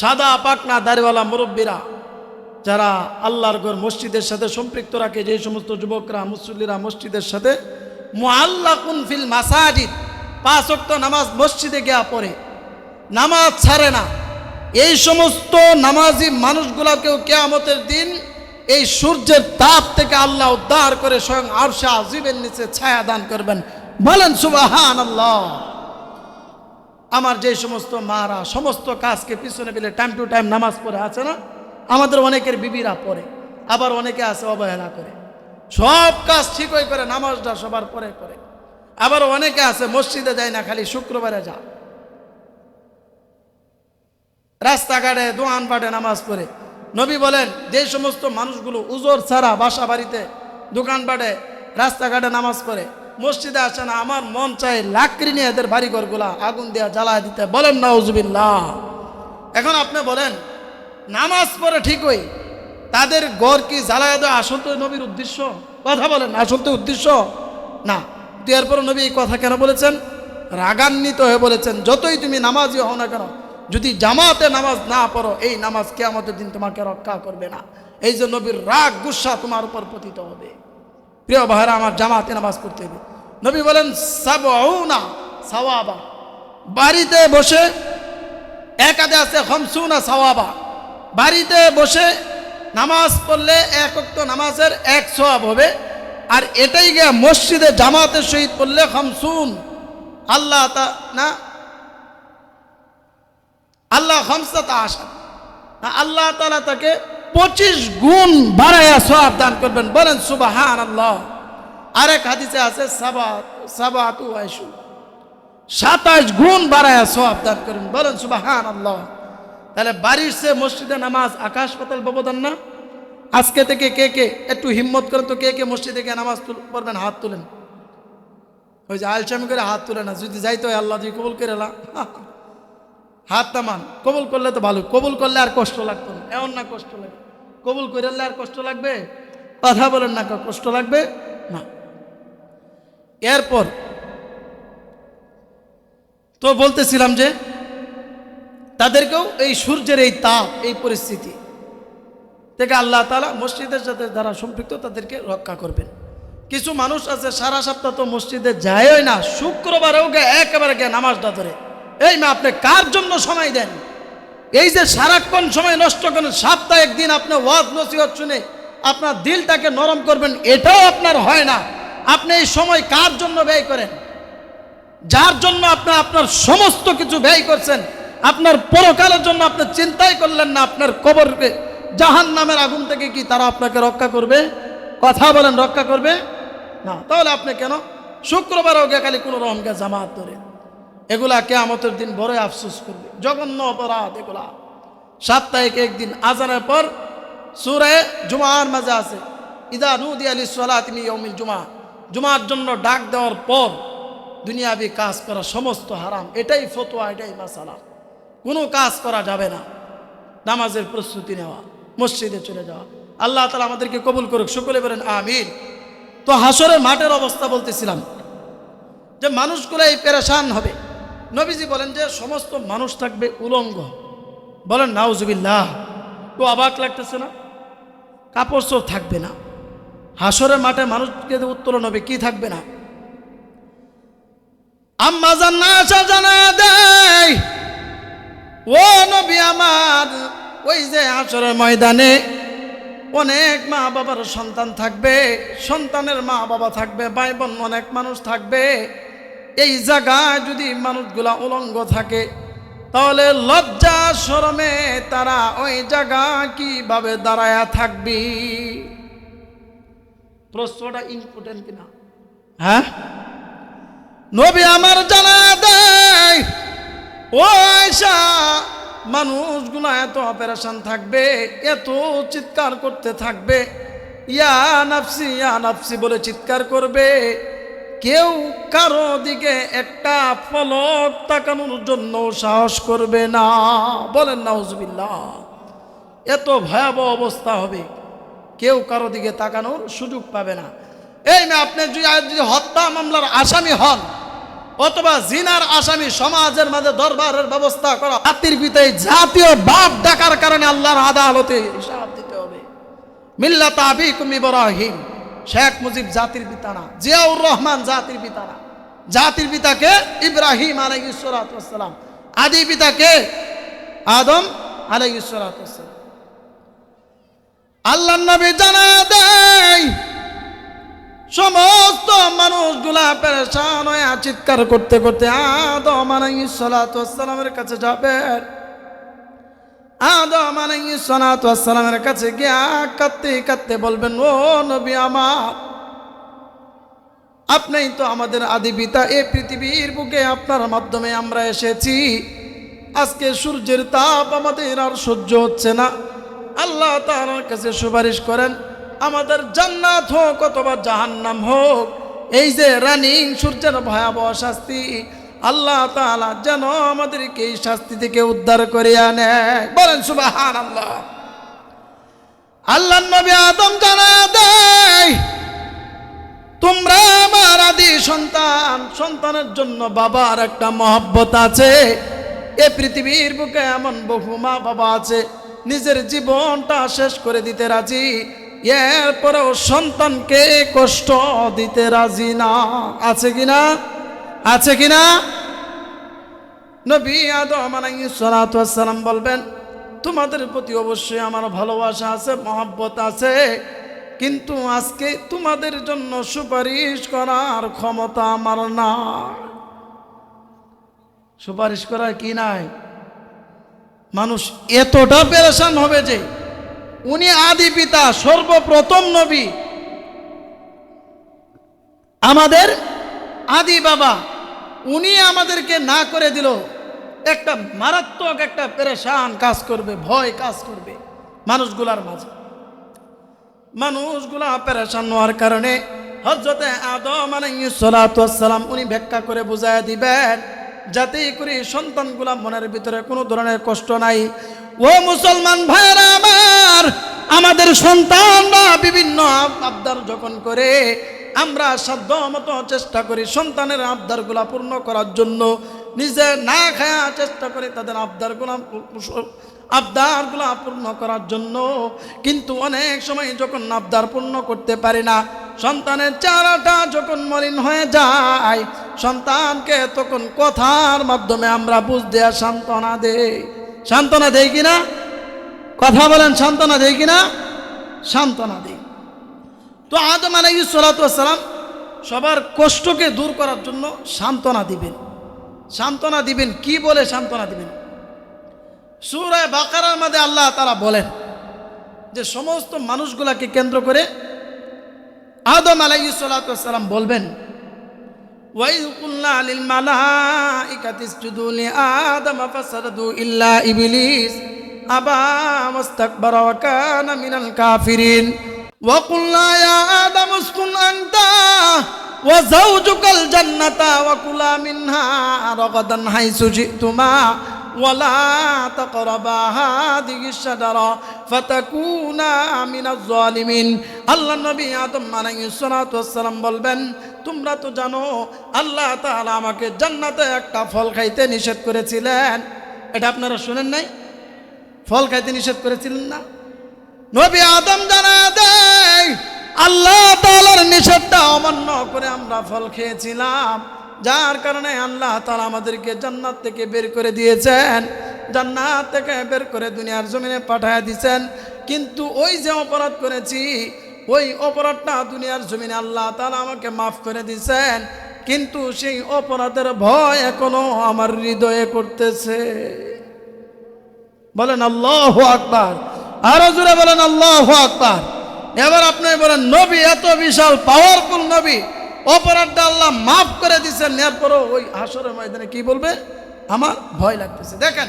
সাদা পাকনা দাড়িওয়ালা মুরব্বীরা যারা আল্লাহর ঘর মসজিদের সাথে সম্পৃক্ত রাখে, যে সমস্ত যুবকরা মুসল্লিরা মসজিদের সাথে মুআল্লাকুন ফিল মাসাজিদ, 5 ওয়াক্ত নামাজ মসজিদে গিয়া পড়ে, নামাজ ছাড়ে না, এই সমস্ত নামাজি মানুষগুলোকেও কিয়ামতের দিন এই সূর্যের তাপ থেকে আল্লাহ উদ্ধার করে স্বয়ং আরশে আজিমের নিচে ছায়া দান করবেন। বলেন সুবহানাল্লাহ। আমার যে সমস্ত মারা সমস্ত কাজকে পিছনে ফেলে টাইম টু টাইম নামাজ পড়ে আছে না, আমাদের অনেকের বিবিরা পড়ে, আবার অনেকে আছে অবহেলা করে, সব কাজ ঠিকই করে, নামাজটা সবার পরে করে, আবার অনেকে আছে মসজিদে যায় না, খালি শুক্রবারে যা, রাস্তাঘাটে দোকানপাটে নামাজ পড়ে। নবী বলেন যে সমস্ত মানুষগুলো উজর ছাড়া বাসা বাড়িতে দোকানপাটে রাস্তাঘাটে নামাজ পড়ে, মসজিদে আসে না, আমার মন চায় লাকড়ি নিয়ে এদের বাড়িঘরগুলা আগুন দেওয়া জ্বালায় দিতে। বলেন নাউজুবিল্লাহ। এখন আপনি বলেন নামাজ পড়ে ঠিকই, তাদের ঘর কি জ্বালায় দেওয়া আসল তো নবীর উদ্দেশ্য? কথা বলেন, আসল তো উদ্দেশ্য না। এরপর নবী এই কথা কেন বলেছেন? রাগান্বিত হয়ে বলেছেন, যতই তুমি নামাজি হও না কেন, যদি জামাতে নামাজ না পড়ো, এই নামাজ কিয়ামতের দিন তোমাকে রক্ষা করবে না। এই যে নবীর রাগ গুসা তোমার উপর পতিত হবে। প্রিয় ভাইরা আমার, জামাতে নামাজ পড়তে হবে। নবী বলেন সাবউনা সাওয়াবা, বাড়িতে বসে একাদে আছে খামসুনা সাওয়াবা, বাড়িতে বসে নামাজ পড়লে 1 ওয়াক্ত নামাজের 1 সওয়াব হবে, আর এটাই গিয়ে মসজিদে জামাতের সহিত পড়লে খামসুন, আল্লাহ না আল্লাহ খামসাতা আশা, আল্লাহ তাআলা তাকে 25 গুণ বাড়ায়া সওয়াব দান করবেন। বলেন সুবহানাল্লাহ। আরেক হাদিসে আছে সাবাতু আইশু, 27 গুণ বাড়ায়া সওয়াব দান করবেন। বলেন সুবহানাল্লাহ। তাহলে বাড়ির চেয়ে মসজিদে নামাজ আকাশ পাতাল ব্যবধান না? আজকে থেকে কে কে একটু হিম্মত করেন তো, কে কে মসজিদে গিয়ে নামাজ পড়বেন? হাত তুলেন। ওই যে আলসামি করে হাত তুলে না, যদি যাইতে হয় আল্লাহ যদি কবুল করে হাত নামান। কবুল করলে তো ভালো, কবুল করলে আর কষ্ট লাগতো না, এমন না কষ্ট লাগে। কবুল করে আর কষ্ট লাগবে? কথা বলেন না, কষ্ট লাগবে না। এরপর তো বলতেছিলাম যে তাদেরকেও এই সূর্যের এই তাপ, এই পরিস্থিতি থেকে আল্লাহ তাআলা মসজিদের সাথে যারা সম্পৃক্ত তাদেরকে রক্ষা করবেন। কিছু মানুষ আছে সারা সপ্তাহ তো মসজিদে যায় না, শুক্রবারেও একেবারে গিয়ে নামাজটা ধরে। এই মা, আপনি কার জন্য সময় দেন? এই যে সারাক্ষণ সময় নষ্ট করেন, সপ্তাহে একদিন আপনি ওয়াজ নসিহত শুনে আপনার দিলটাকে নরম করবেন, এটাও আপনার হয় না। আপনি এই সময় কার জন্য ব্যয় করেন? যার জন্য আপনি আপনার সমস্ত কিছু ব্যয় করছেন, আপনার পরকালের জন্য আপনি চিন্তাই করলেন না, আপনার কবরকে জাহান্নামের আগুন থেকে কি তারা আপনাকে রক্ষা করবে? কথা বলেন, রক্ষা করবে না। তাহলে আপনি কেন শুক্রবারও গে খালি কোনো রকমকে জামাত ধরে, এগুলা কিয়ামতের দিন বড় আফসোস করবে, জঘন্য অপরাধ এগুলা। সাপ্তাহিক একদিন আজানের পর সূরা জুমার মাঝে আছে, ইদা নুদিয়া লিস-সালাতি মিন ইয়াউমিল জুমআ, জুমার জন্য ডাক দেওয়ার পর দুনিয়াবি কাজ করা সমস্ত হারাম। এটাই ফতোয়া, এটাই মাসালা। কোনো কাজ করা যাবে না। নামাজের প্রস্তুতি নেওয়া, মসজিদে চলে যাওয়া। আল্লাহ তাআলা আমাদেরকে কবুল করুক, সকলে বলেন আমিন। তো হাসরের মাঠের অবস্থা বলতেছিলাম যে মানুষগুলো এই পেরেশান হবে। নবীজি বলেন যে সমস্ত মানুষ থাকবে উলঙ্গ। বলেন নাউজুবিল্লাহ। তো অবাক লাগতেছে না? কাপড় চোপড় থাকবে না। হাসরের মাঠে মানুষকে উত্তোলন হবে, কি থাকবে না? আম্মা জান্নাত জানা দেয়, ও নবী আমার, ওই যে হাসরের ময়দানে অনেক মা বাবার সন্তান থাকবে, সন্তানের মা বাবা থাকবে, ভাই বোন অনেক মানুষ থাকবে। এই জায়গায় যদি মানুষগুলা উলঙ্গ থাকে তাহলে লজ্জা শরমে তারা ওই জায়গা কিভাবে দাঁড়ায়া থাকবি? প্রশ্নটা ইম্পর্টেন্ট কিনা? হ্যাঁ, নবী আমার জানা দেয়, ও আয়েশা, মানুষগুলো এত অপারেশন থাকবে, এত চিৎকার করতে থাকবে, ইয়া নাফসি ইয়া নাফসি বলে চিৎকার করবে। কেউ কারো দিকে একটা পলক তাকানোর জন্য সাহস করবে না। বলেন নাউজুবিল্লাহ। এত ভয়াবহ অবস্থা হবে, কেউ কারো দিকে তাকানোর সুযোগ পাবে না। এই না, আপনি যদি হত্যা মামলার আসামি হন অথবা জিনার আসামি, সমাজের মাঝে দরবারের ব্যবস্থা করা, জাতির পিতায় জাতীয় বাপ ডাকার কারণে আল্লাহর আদালতে হিসাব দিতে হবে। মিল্লাত আবিকুম ইব্রাহিম, শেখ মুজিব জাতির পিতা না, জিয়াউর রহমান জাতির পিতা না। জাতির পিতাকে ইব্রাহিম আলাইহিস সালাতু ওয়াস সালাম, আদি পিতাকে আদম আলাইহিস সালাতু ওয়াস সালাম। আল্লাহর নবী জানা দেয়, সমস্ত মানুষগুলা পেরেশান হয়ে চিৎকার করতে করতে আদম আলাইহিস সালাতু ওয়াস সালামের কাছে যাবে। আদম আলাইহিস সালাতু ওয়াস সালামের কাছে গিয়ে কাঁদতে কাঁদতে বলবেন, ও নবী আমার, আপনিই তো আমাদের আদি পিতা। এই পৃথিবীর বুকে আপনার মাধ্যমে আমরা এসেছি। আজকে সূর্যের তাপ আমাদের আর সহ্য হচ্ছে না। আল্লাহ তাআলার কাছে সুপারিশ করেন, আমাদের জান্নাত হোক অথবা জাহান্নাম হোক, এই যে রানিং সূর্যের ভয়াবহ শাস্তি, আল্লাহ তাআলা যেন আমাদেরকে এই শাস্তি থেকে উদ্ধার করে আনে। বলেন সুবহানাল্লাহ। আল্লাহর নবী আদম জানা দেয়, তোমরা আমার আদি সন্তান, সন্তানের জন্য বাবার একটা মহব্বত আছে। এ পৃথিবীর বুকে এমন বহু মা বাবা আছে নিজের জীবনটা শেষ করে দিতে রাজি, এরপরেও সন্তানকে কষ্ট দিতে রাজি না। আছে কিনা? আছে কিনা? নবী আদম আলাইহিস সালাতু ওয়াস সালাম বলবেন, তোমাদের প্রতি অবশ্যই আমার ভালোবাসা আছে, মহব্বত আছে, কিন্তু আজকে তোমাদের জন্য সুপারিশ করার ক্ষমতা আমার না। সুপারিশ করার কি নাই? মানুষ এতটা পেরেশান হবে যে উনি আদি পিতা, সর্বপ্রথম নবী, আমাদের আদি বাবা, উনি আমাদেরকে না করে দিল, একটা মারাত্মক একটা পেরেশান কাজ করবে, ভয় কাজ করবে মানুষগুলার মাঝে। মানুষগুলা পেরেশান হওয়ার কারণে হযরতে আদম আলাইহিস সালাতু ওয়াস সালাম উনি ব্যাখ্যা করে বুঝায় দিবেন, যাতে করে সন্তানগুলা মনের ভিতরে কোনো ধরনের কষ্ট নাই। ও মুসলমান ভাইরা আমার, আমাদের সন্তানরা বিভিন্ন আবদার যখন করে, আমরা সাধ্যমতো চেষ্টা করি সন্তানের আবদারগুলা পূর্ণ করার জন্য, নিজে না খায়া চেষ্টা করি তাদের আবদারগুলা পূর্ণ করার জন্য। কিন্তু অনেক সময় যখন আবদার পূর্ণ করতে পারি না, সন্তানের চেহারাটা যখন মলিন হয়ে যায়, সন্তানকে তখন কথার মাধ্যমে আমরা বুঝ দেয়া সান্ত্বনা দেই। সান্ত্বনা দেই কিনা? কথা বলেন, সান্ত্বনা দেই কিনা? সান্ত্বনা দেই। তো আদম আলাইহিস সালাতু ওয়াস সালাম সবার কষ্টকে দূর করার জন্য সান্ত্বনা দিবেন। সান্ত্বনা দিবেন কি বলে সান্ত্বনা দিবেন? সূরা বাকারার মধ্যে আল্লাহ তাআলা বলেন যে সমস্ত মানুষগুলাকে কেন্দ্র করে আদম আলাইহিস সালাতু ওয়াস সালাম বলবেন وإذ قلنا للملائكة اسجدوا لآدم فسجدوا إلا إبليس أبى واستكبر وكان من الكافرين وقلنا يا آدم اسكن أنت وزوجك الجنة وكلا منها رغدا حيث شئتما ولا تقربا هذه الشجرة فتكونا من الظالمين আল্লাহ নবী আদম আলাইহিস সালাতু ওয়াস সালাম বলবেন, তোমরা তো জানো আল্লাহ তাআলা আমাকে জান্নাতে একটা ফল খাইতে নিষেধ করেছিলেন। এটা আপনারা শুনেন নাই? ফল খাইতে নিষেধ করেছিলেন না? নবী আদম জানায় দেয়, আল্লাহ তাআলার নিষেধটা অমান্য করে আমরা ফল খেয়েছিলাম, যার কারণে আল্লাহ তাআলা আমাদেরকে জান্নাত থেকে বের করে দিয়েছেন, জান্নাত থেকে বের করে দুনিয়ার জমিনে পাঠিয়ে দিয়েছেন। কিন্তু ওই যে অপরাধ করেছি, ওই অপরাধটা দুনিয়ার জমিনে আল্লাহ তাআলা আমাকে মাফ করে দিয়েছেন, কিন্তু সেই অপরাধের ভয় এখনো আমার হৃদয়ে করতেছে। বলেন আল্লাহু আকবার, আরো জোরে বলেন আল্লাহু আকবার। এবার আপনি বলেন, নবী এত বিশাল পাওয়ারফুল নবী, অপরাধটা আল্লাহ মাফ করে দিচ্ছেন, এরপরও ওই হাসরের ময়দানে কি বলবে? আমার ভয় লাগতেছে। দেখেন,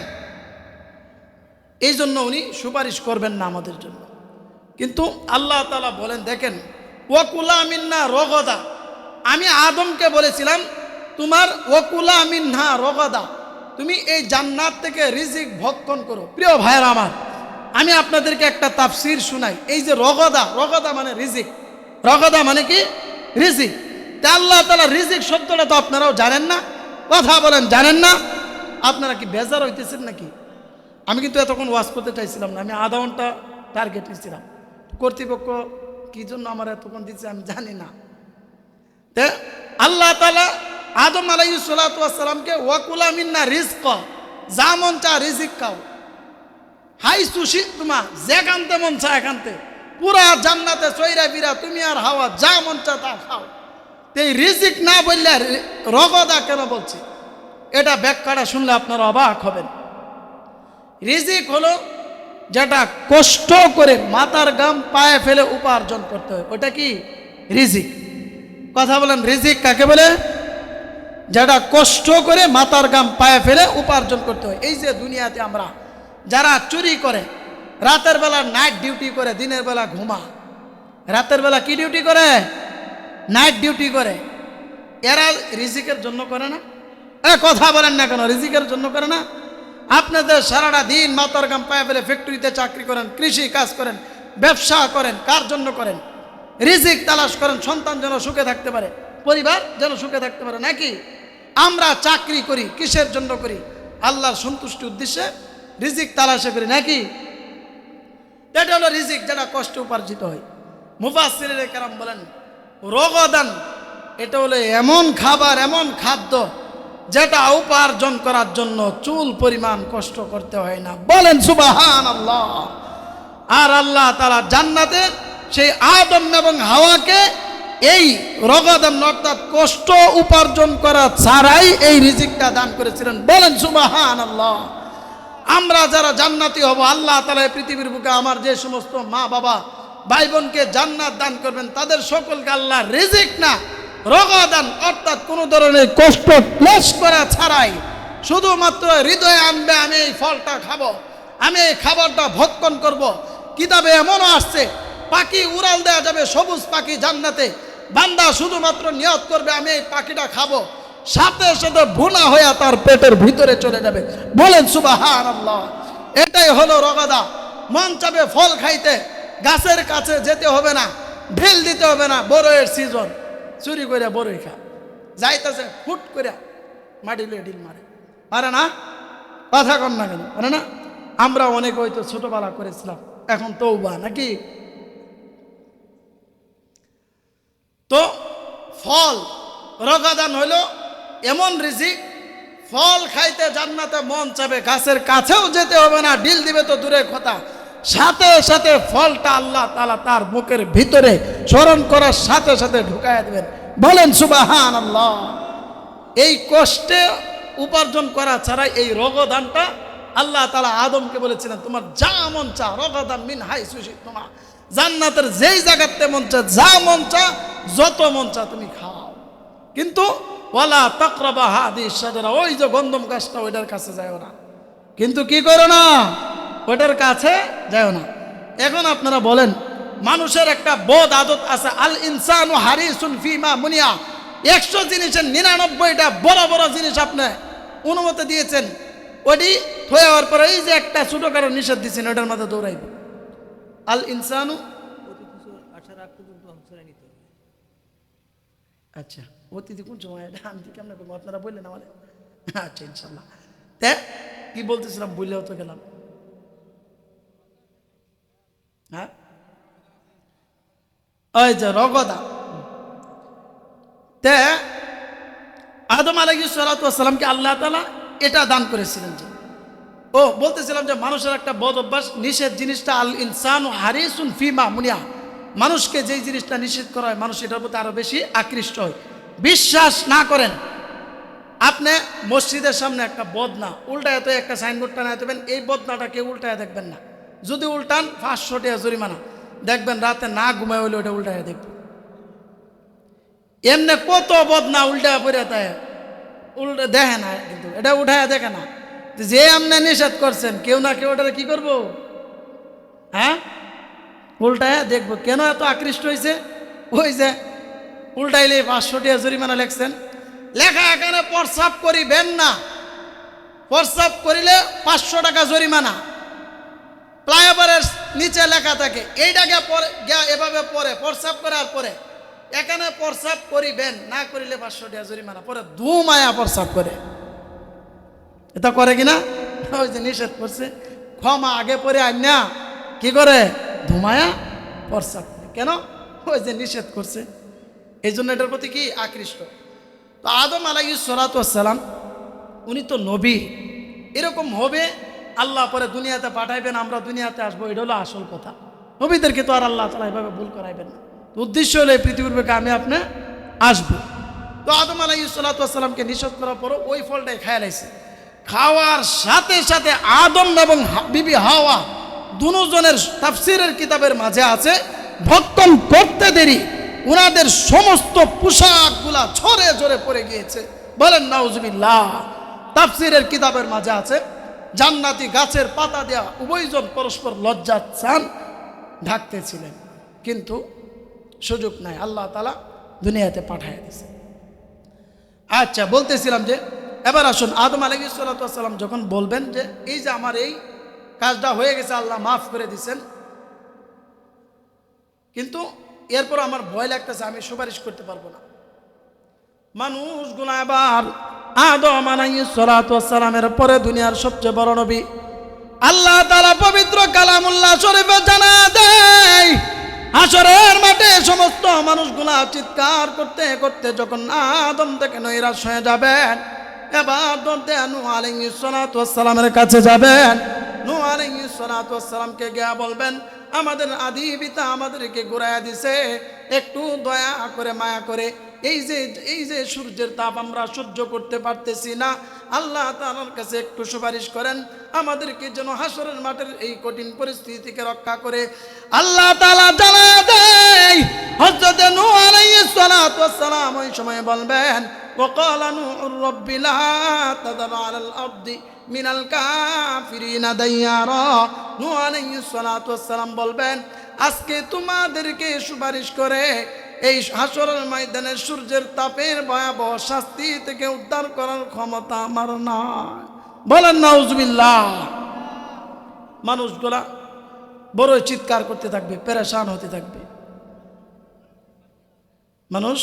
এই জন্য উনি সুপারিশ করবেন না আমাদের জন্য। কিন্তু আল্লাহ তাআলা বলেন, দেখেন, ওয়াকুলা মিন্না রগদা, আমি আদমকে বলেছিলাম তোমার ওয়াকুলা মিন্না রগদা, তুমি এই জান্নাত থেকে রিজিক ভক্ষণ করো। প্রিয় ভাইয়েরা আমার, আমি আপনাদেরকে একটা তাফসীর শুনাই। এই যে রগদা, রগদা মানে রিজিক, রগদা মানে কি? রিজিক। তা আল্লাহ তাআলা রিজিক শব্দটা তো আপনারাও জানেন না, কথা বলেন জানেন না? আপনারা কি বেজার হইতেছেন নাকি? আমি কিন্তু এতক্ষণ ওয়াজ করতে চাইছিলাম না, আমি আধা ঘন্টা টার্গেট নিয়েছিলাম। কর্তৃপক্ষ কি জন্য আমার এতক্ষণ দিচ্ছে আমি জানি না। তে আল্লাহ তাআলা আদম আলাইহিস সালাতু ওয়াস সালামকে ওয়াকুলা মিন্না রিজক, যা মন চা রিজিক খাও, হাই সুশি তোমা, যেখানতে মন চা এখানতে, পুরা জান্নাতে চৈরা বিরা তুমি আর হাওয়া যা মন চা তা খাও। এই রিজিক না বললে রগদা কেন বলছে? এটা ব্যাখ্যাটা শুনলে আপনারা অবাক হবেন। রিজিক হলো যেটা কষ্ট করে মাথার ঘাম পায়ে ফেলে উপার্জন করতে হয়, ওটা কি রিজিক? কথা বলেন, রিজিক কাকে বলে? যেটা কষ্ট করে মাথার ঘাম পায়ে ফেলে উপার্জন করতে হয়। এই যে দুনিয়াতে আমরা যারা চুরি করে, রাতের বেলা নাইট ডিউটি করে, দিনের বেলা ঘুমা, রাতের বেলা কি ডিউটি করে? নাইট ডিউটি করে। এরা রিজিকের জন্য করে না? কথা বলেন না কেন? রিজিকের জন্য করে না? আপনাদের সারাটা দিন মাথার ঘাম পায়ে ফেলে ফ্যাক্টরিতে চাকরি করেন, কৃষি কাজ করেন, ব্যবসা করেন, কার জন্য করেন? রিজিক তালাশ করেন, সন্তান যেন সুখে থাকতে পারে, পরিবার যেন সুখে থাকতে পারে। নাকি আমরা চাকরি করি কিসের জন্য করি? আল্লাহর সন্তুষ্টির উদ্দেশ্যে রিজিক তালাশে করি, নাকি? এটা হলো রিজিক, যেটা কষ্ট উপার্জিত হয়। মুফাসসিরিনে কেরাম বলেন, রগদান এটা হলো এমন খাবার, এমন খাদ্য যেটা উপার্জন করার জন্য চুল পরিমাণ কষ্ট করতে হয় না। বলেন সুবহানাল্লাহ। আর আল্লাহ তাআলা জান্নাতে সেই আদম এবং হাওয়াকে এই রগদান অর্থাৎ কষ্ট উপার্জন করা ছাড়াই এই রিজিকটা দান করেছিলেন। বলেন সুবহানাল্লাহ। আমরা যারা জান্নাতি হব, আল্লাহ তাআলা পৃথিবীর বুকে আমার যে সমস্ত মা বাবা ভাই বোনকে জান্নাত দান করবেন, তাদের সকলকে আল্লাহ রিজিক না রগদান অর্থাৎ কোনো ধরনের কষ্ট ক্লেশ করা ছাড়াই শুধুমাত্র হৃদয়ে আনবে, আমি এই ফলটা খাবো, আমি এই খাবারটা ভক্ষণ করব। কিতাবে এমনও আসছে, পাখি উড়াল দেওয়া যাবে, সবুজ পাখি জান্নাতে, বান্দা শুধুমাত্র নিয়ত করবে আমি এই পাখিটা খাবো, সাথে সাথে ভুনা হয়ে তার পেটের ভিতরে চলে যাবে। বলেন সুবহানাল্লাহ। এটাই হলো রগদা। মন চাবে ফল খাইতে, গাছের কাছে যেতে হবে না, ঢিল দিতে হবে না। বড়ইয়ের সিজন, চুরি করে বড়ই খা, যাইতেছে ফুট করে মাটি লুয়ে ঢিল মারে, পারে না? কথা কম না কেন? পারে না? আমরা অনেক হয়তো ছোটবেলা করেছিলাম, এখন তওবা, নাকি? তো ফল রগদান হইল এমন রিজিক, ফল খাইতে জান্নাতে মন চাবে, গাছের কাছেও যেতে হবে না, ঢিল দিবে তো দূরের কথা, সাথে সাথে ফলটা আল্লাহ তাআলা তার বুকের ভিতরে স্মরণ করার সাথে সাথে ঢুকায়া দেবেন। বলেন সুবহানাল্লাহ। এই কষ্টে উপার্জন করা ছাড়াই এই রগদানটা আল্লাহ তাআলা আদমকে বলেছিলেন, তোমার যা মন চা, রগদান মিন হাইসু শি'তুমা, জান্নাতের যেই জায়গাতে মন চা, যা মন চা, যত মন চা তুমি খাও। কিন্তু ওয়ালা তাকরাবা হাদিস শাজারা, ওই যে গন্ধম গাছটা ওইটার কাছে যায়ও না। কিন্তু কি করো না, ওইটার কাছে যায়ও না। এখন আপনারা বলেন, মানুষের একটা বদ আদত আছে, আল ইনসানু হারিসুন ফিমা মুনিয়া, 100 জিনিসের 99টা বড় বড় জিনিস আপনি অনুমতি দিয়েছেন, ওটি হয়ে যাওয়ার পরে এই যে একটা ছোটখাটো নিষেধ দিচ্ছেন ওটার মধ্যে দৌড়াইব। আল ইনসানু, আচ্ছা অতিথি কোন সময় এটা আমি কেমন করবো আপনারা বললেন আমাদের, আচ্ছা ইনশাল্লাহ। তে কি বলতেছিলাম বললেও তো গেলাম, হ্যাঁ ওই যে রগদা। তে আদম আলাইহিস সালাতু ওয়াস সালামকে আল্লাহ তাআলা এটা দান করেছিলেন যে, ও বলতেছিলাম যে মানুষের একটা বদ অভ্যাস, নিষেধ জিনিসটা আল ইনসানু হারিসুন ফিমা মুনিয়া, মানুষকে যেই জিনিসটা নিষেধ করা হয় মানুষ এটার প্রতি আরো বেশি আকৃষ্ট হয়। বিশ্বাস না করেন, আপনি মসজিদের সামনে একটা বদনা উল্টায় তো একটা সাইনবোর্ড টানায় দেবেন, এই বদনাটা কেউ উল্টায় দেখবেন না, যদি উল্টান 500 টাকা জরিমানা, দেখবেন রাতে না ঘুমায় হইলে ওটা উল্টায় দেখবেন। এমনি কত বদনা উল্টায় পড়ে তাই উল্টে দেখে না, কিন্তু এটা উঠায় দেখে না, যে আপনি নিষেধ করছেন কেউ না কেউ ওটা কি করবো, হ্যাঁ উল্টায় দেখবো। কেন এত আকৃষ্ট হয়েছে, ওই যে উল্টাইলে 500 টাকা জরিমানা লেখছেন, লেখা এখানে প্রস্রাব করিবেন না, প্রস্রাব করিলে 500 টাকা জরিমানা, ফ্লাইওভারের নিচে লেখা থাকে, এইটাকে পরে এভাবে পরে প্রস্রাব করার পরে এখানে প্রস্রাব করিবেন না, করিলে 500 টাকা জরিমানা, পরে ধুমায়া প্রস্রাব করে, এটা করে কিনা, ওই যে নিষেধ করছে, ক্ষমা আগে পরে আইনা কি করে ধুমায়া প্রস্রাব করে, কেন ওই যে নিষেধ করছে, এই জন্য এটার প্রতি কি আকৃষ্ট। তো আদম আলাইহিস সালাতু ওয়াস সালাম উনি তো নবী, এরকম হবে আল্লাহ পরে দুনিয়াতে পাঠাইবেন, আমরা দুনিয়াতে আসবো, এটা হলো আসল কথা। নবীদেরকে তো আর আল্লাহ তাআলা এভাবে ভুল করাইবেন না, উদ্দেশ্য হলো এই পৃথিবীর বুকে আমি আপনি আসবো। তো আদম আলাইহিস সালাতু ওয়াস সালামকে নিষেধ করার পরও ওই ফলটাই খায় লাইছে, খাওয়ার সাথে সাথে আদম এবং বিবি হাওয়া দুজনের তাফসীরের কিতাবের মাঝে আছে, ভক্ষণ করতে দেরি উনাদের সমস্ত পোশাকগুলা ঝরে ঝরে পড়ে গিয়েছে, বলেন নাউজুবিল্লাহ। তাফসীরের কিতাবের মাঝে আছে, জান্নাতি গাছের পাতা দেয়া উভয়জন পরস্পর লজ্জা চান ঢাকতেছিলেন, কিন্তু সুযোগ নাই, আল্লাহ তাআলা দুনিয়াতে পাঠায় দিয়েছে। আচ্ছা বলতেছিলাম যে এবার আসুন, আদম আলাইহিস সালাতু ওয়াস সালাম যখন বলবেন যে এই যে আমার এই কাজটা হয়ে গেছে, আল্লাহ মাফ করে দিয়েছেন, কিন্তু এরপর আমার ভয় লাগতেছে, আমি সুপারিশ করতে পারবো না। মানুষগুলো এবার আদম আলাইহিস সালাতু ওয়াস সালামের পরে দুনিয়ার সবচেয়ে বড় নবী, আল্লাহ তাআলা পবিত্র কালামুল্লাহ শরীফে জানা দেয়, হাশরের মাঠে সমস্ত মানুষগুলা চিৎকার করতে করতে যখন আদম থেকে নৈরাশ হয়ে যাবেন, এবার দন্তে নূহ আলাইহিস সালাতু ওয়াস সালামের কাছে যাবেন, নূহ আলাইহিস সালাতু ওয়াস সালামকে গিয়া বলবেন, আমাদের আদি পিতা আমাদেরকে ঘুরাইয়া দিছে, একটু দয়া করে মায়া করে এই যে সূর্যের তাপ আমরা সহ্য করতে পারতেছি না, আল্লাহ তাআলার কাছে একটু সুপারিশ করেন আমাদেরকে যেন হাশরের মাঠের এই কঠিন পরিস্থিতি থেকে রক্ষা করে। আল্লাহ তাআলা জানা দেয়, হযরত নূহ আলাইহিস সালাতু ওয়াস সালাম ওই সময় বলবেন, ওয়াকালা নূহুর রাব্বি লা তাযার আলাল আরদি মিনাল কাফিরিনা দাইয়ারা। নূহ আলাইহিস সালাতু ওয়াস সালাম বলবেন, আজকে তোমাদেরকে সুপারিশ করে এই হাশরের ময়দানে সূর্যের তাপের ভয়াবহ শাস্তি থেকে উদ্ধার করার ক্ষমতা আমার নাই, বলেন নাউজুবিল্লাহ। মানুষগুলা বড়ই চিৎকার করতে থাকবে, পেরেশান হতে থাকবে, মানুষ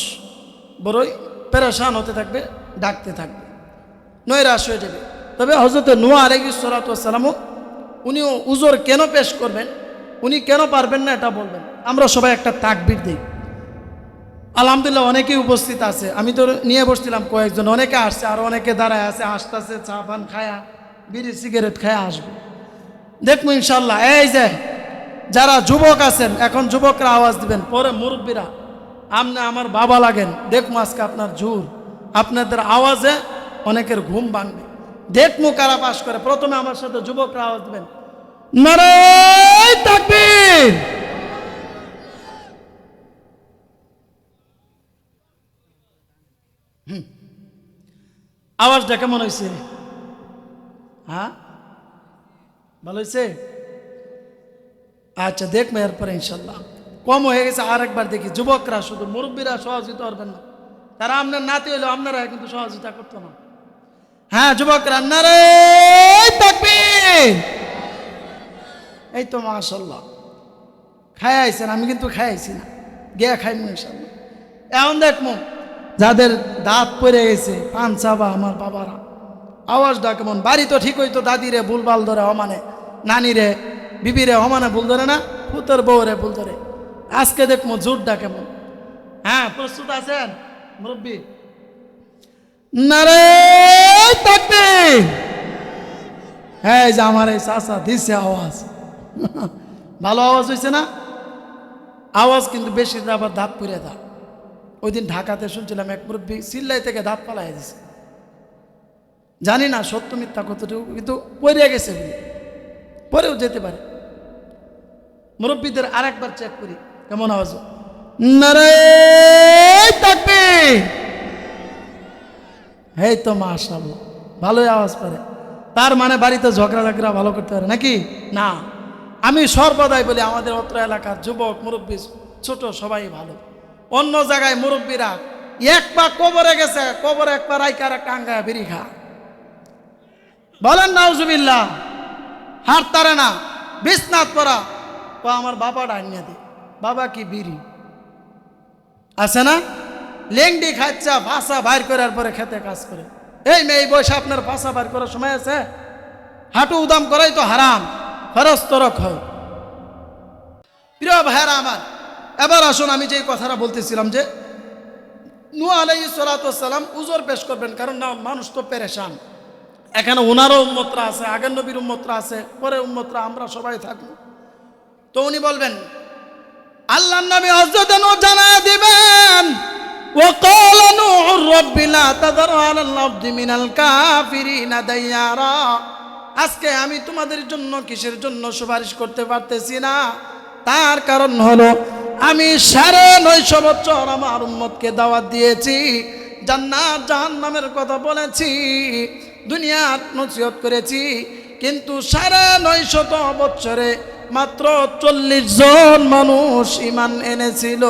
বড়ই পেরেশান হতে থাকবে, ডাকতে থাকবে, নৈরাশ হয়ে যাবে। তবে হযরত নূহ আলাইহিস সালাতু ওয়াস সালাম উনিও উজর কেন পেশ করবেন, উনি কেন পারবেন না এটা বলবেন। আমরা সবাই একটা তাকবীর দিই, আলহামদুলিল্লাহ অনেকেই উপস্থিত আছে, আমি তো নিয়ে বসছিলাম কয়েকজন, অনেকে আসছে, আর অনেকে দাঁড়ায় আছে, আসতেছে, চা পান খায়া বিড়ি সিগারেট খায়া আসবে, দেখবো ইনশাল্লাহ। এই যে যারা যুবক আছেন এখন যুবকরা আওয়াজ দিবেন, পরে মুরব্বীরা আপনি আমার বাবা লাগেন, দেখবো আজকে আপনার জোর, আপনাদের আওয়াজে অনেকের ঘুম ভাঙবে, দেখবো কারা পাস করে। প্রথমে আমার সাথে যুবকরা আওয়াজ দিবেন, নারায়ে তাকবীর। আওয়াজটা কেমন হয়েছে? হ্যাঁ, ভালো হয়েছে? আচ্ছা, দেখবো এরপরে ইনশাল্লাহ। কম হয়ে গেছে, আর একবার দেখি। যুবকরা শুধু, মুরব্বীরা সহযোগিতা করবেন না, তারা আপনার নাতি হইলো আপনারা কিন্তু সহযোগিতা করতো না। হ্যাঁ যুবকরা, নারে তাকবীর। এই তো মাশাআল্লাহ, খাই আইছেন, আমি কিন্তু খাই আইছি না, গিয়া খাইমু ইনশাল্লাহ। এখন দেখবো যাদের দাঁত পড়ে গেছে, পান চাবা আমার বাবারা, আওয়াজটা কেমন? বাড়ি তো ঠিক হইতো, দাদিরে ভুলভাল ধরে অমানে, নানিরে বিবিরে অমানে ভুল ধরে না, পুতর বউরে ভুল ধরে। আজকে দেখবো জোরটা কেমন। হ্যাঁ, প্রস্তুত আছেন মুরব্বী? নারে তাকবীর। হ্যাঁ, এই যে আমার এই চাচা দিছে আওয়াজ, ভালো আওয়াজ হয়েছে না? আওয়াজ কিন্তু বেশি, আবার দাঁত পড়ে দাঁত। ওই দিন ঢাকাতে শুনছিলাম এক মুরব্বী চিল্লাই থেকে দাঁত পালাই দিছে। জানি না সত্য মিথ্যা কতটুকু, কিন্তু পড়ে গেছে, পরেও যেতে পারে। মুরব্বীদের আর একবার চেক করি কেমন আওয়াজ। নারে তাকবীর। এই তো মাশাআল্লাহ, ভালোই আওয়াজ পারে। তার মানে বাড়িতে ঝগড়া ভালো করতে পারে নাকি? না, আমি সর্বদাই বলি আমাদের অত্র এলাকার যুবক মুরব্বী ছোট সবাই ভালো। অন্য জায়গায় মুরব্বীরা এক পা কবরে গেছে, কবরে এক পা রাইকার একটা আঙ্গায় বিড়ি খা, বলেন নাউজুবিল্লাহ, হাত তারে না, বিছনাত পরা, ও আমার বাবা ডাইনিয়া দে, বাবা কি বিড়ি আছে না? লেংডি খাচ্ছা, ভাষা বাইর করার পরে খেতে কাজ করে। এই মেয়ে বয়সে আপনার ভাষা বাইর করার সময় আছে? হাঁটু উদাম করাই তো হারাম, ফরজ তরক হয়। প্রিয় ভাইরা আমার, এবার আসুন, আমি যে কথাটা বলতেছিলাম যে নূহ আলাইহিস সালাতু ওয়াস সালাম উজর পেশ করবেন, কারণ না মানুষ তো পেরেশান। এখানে ওনারও উম্মতরা আছে, আগের নবীর উম্মতরা আছে, পরে উম্মতরা আমরা সবাই থাকবো। তো উনি বলবেন, আল্লাহর নবী হযরত নূহ জানায় দিবেন, ওয়াকালা নূহ রাব্বি লা তাযার আলাল আরদি মিনাল কাফিরিনা দাইয়ারা। আজকে আমি তোমাদের জন্য কিসের জন্য সুপারিশ করতে পারতেছি না? তার কারণ হলো আমি 950 বছর আমার উম্মতকে দাওয়াত দিয়েছি, জান্নাত জাহান্নামের কথা বলেছি, দুনিয়ার নসিহত করেছি, কিন্তু 950 বছরে মাত্র 40 জন মানুষ ঈমান এনেছিল।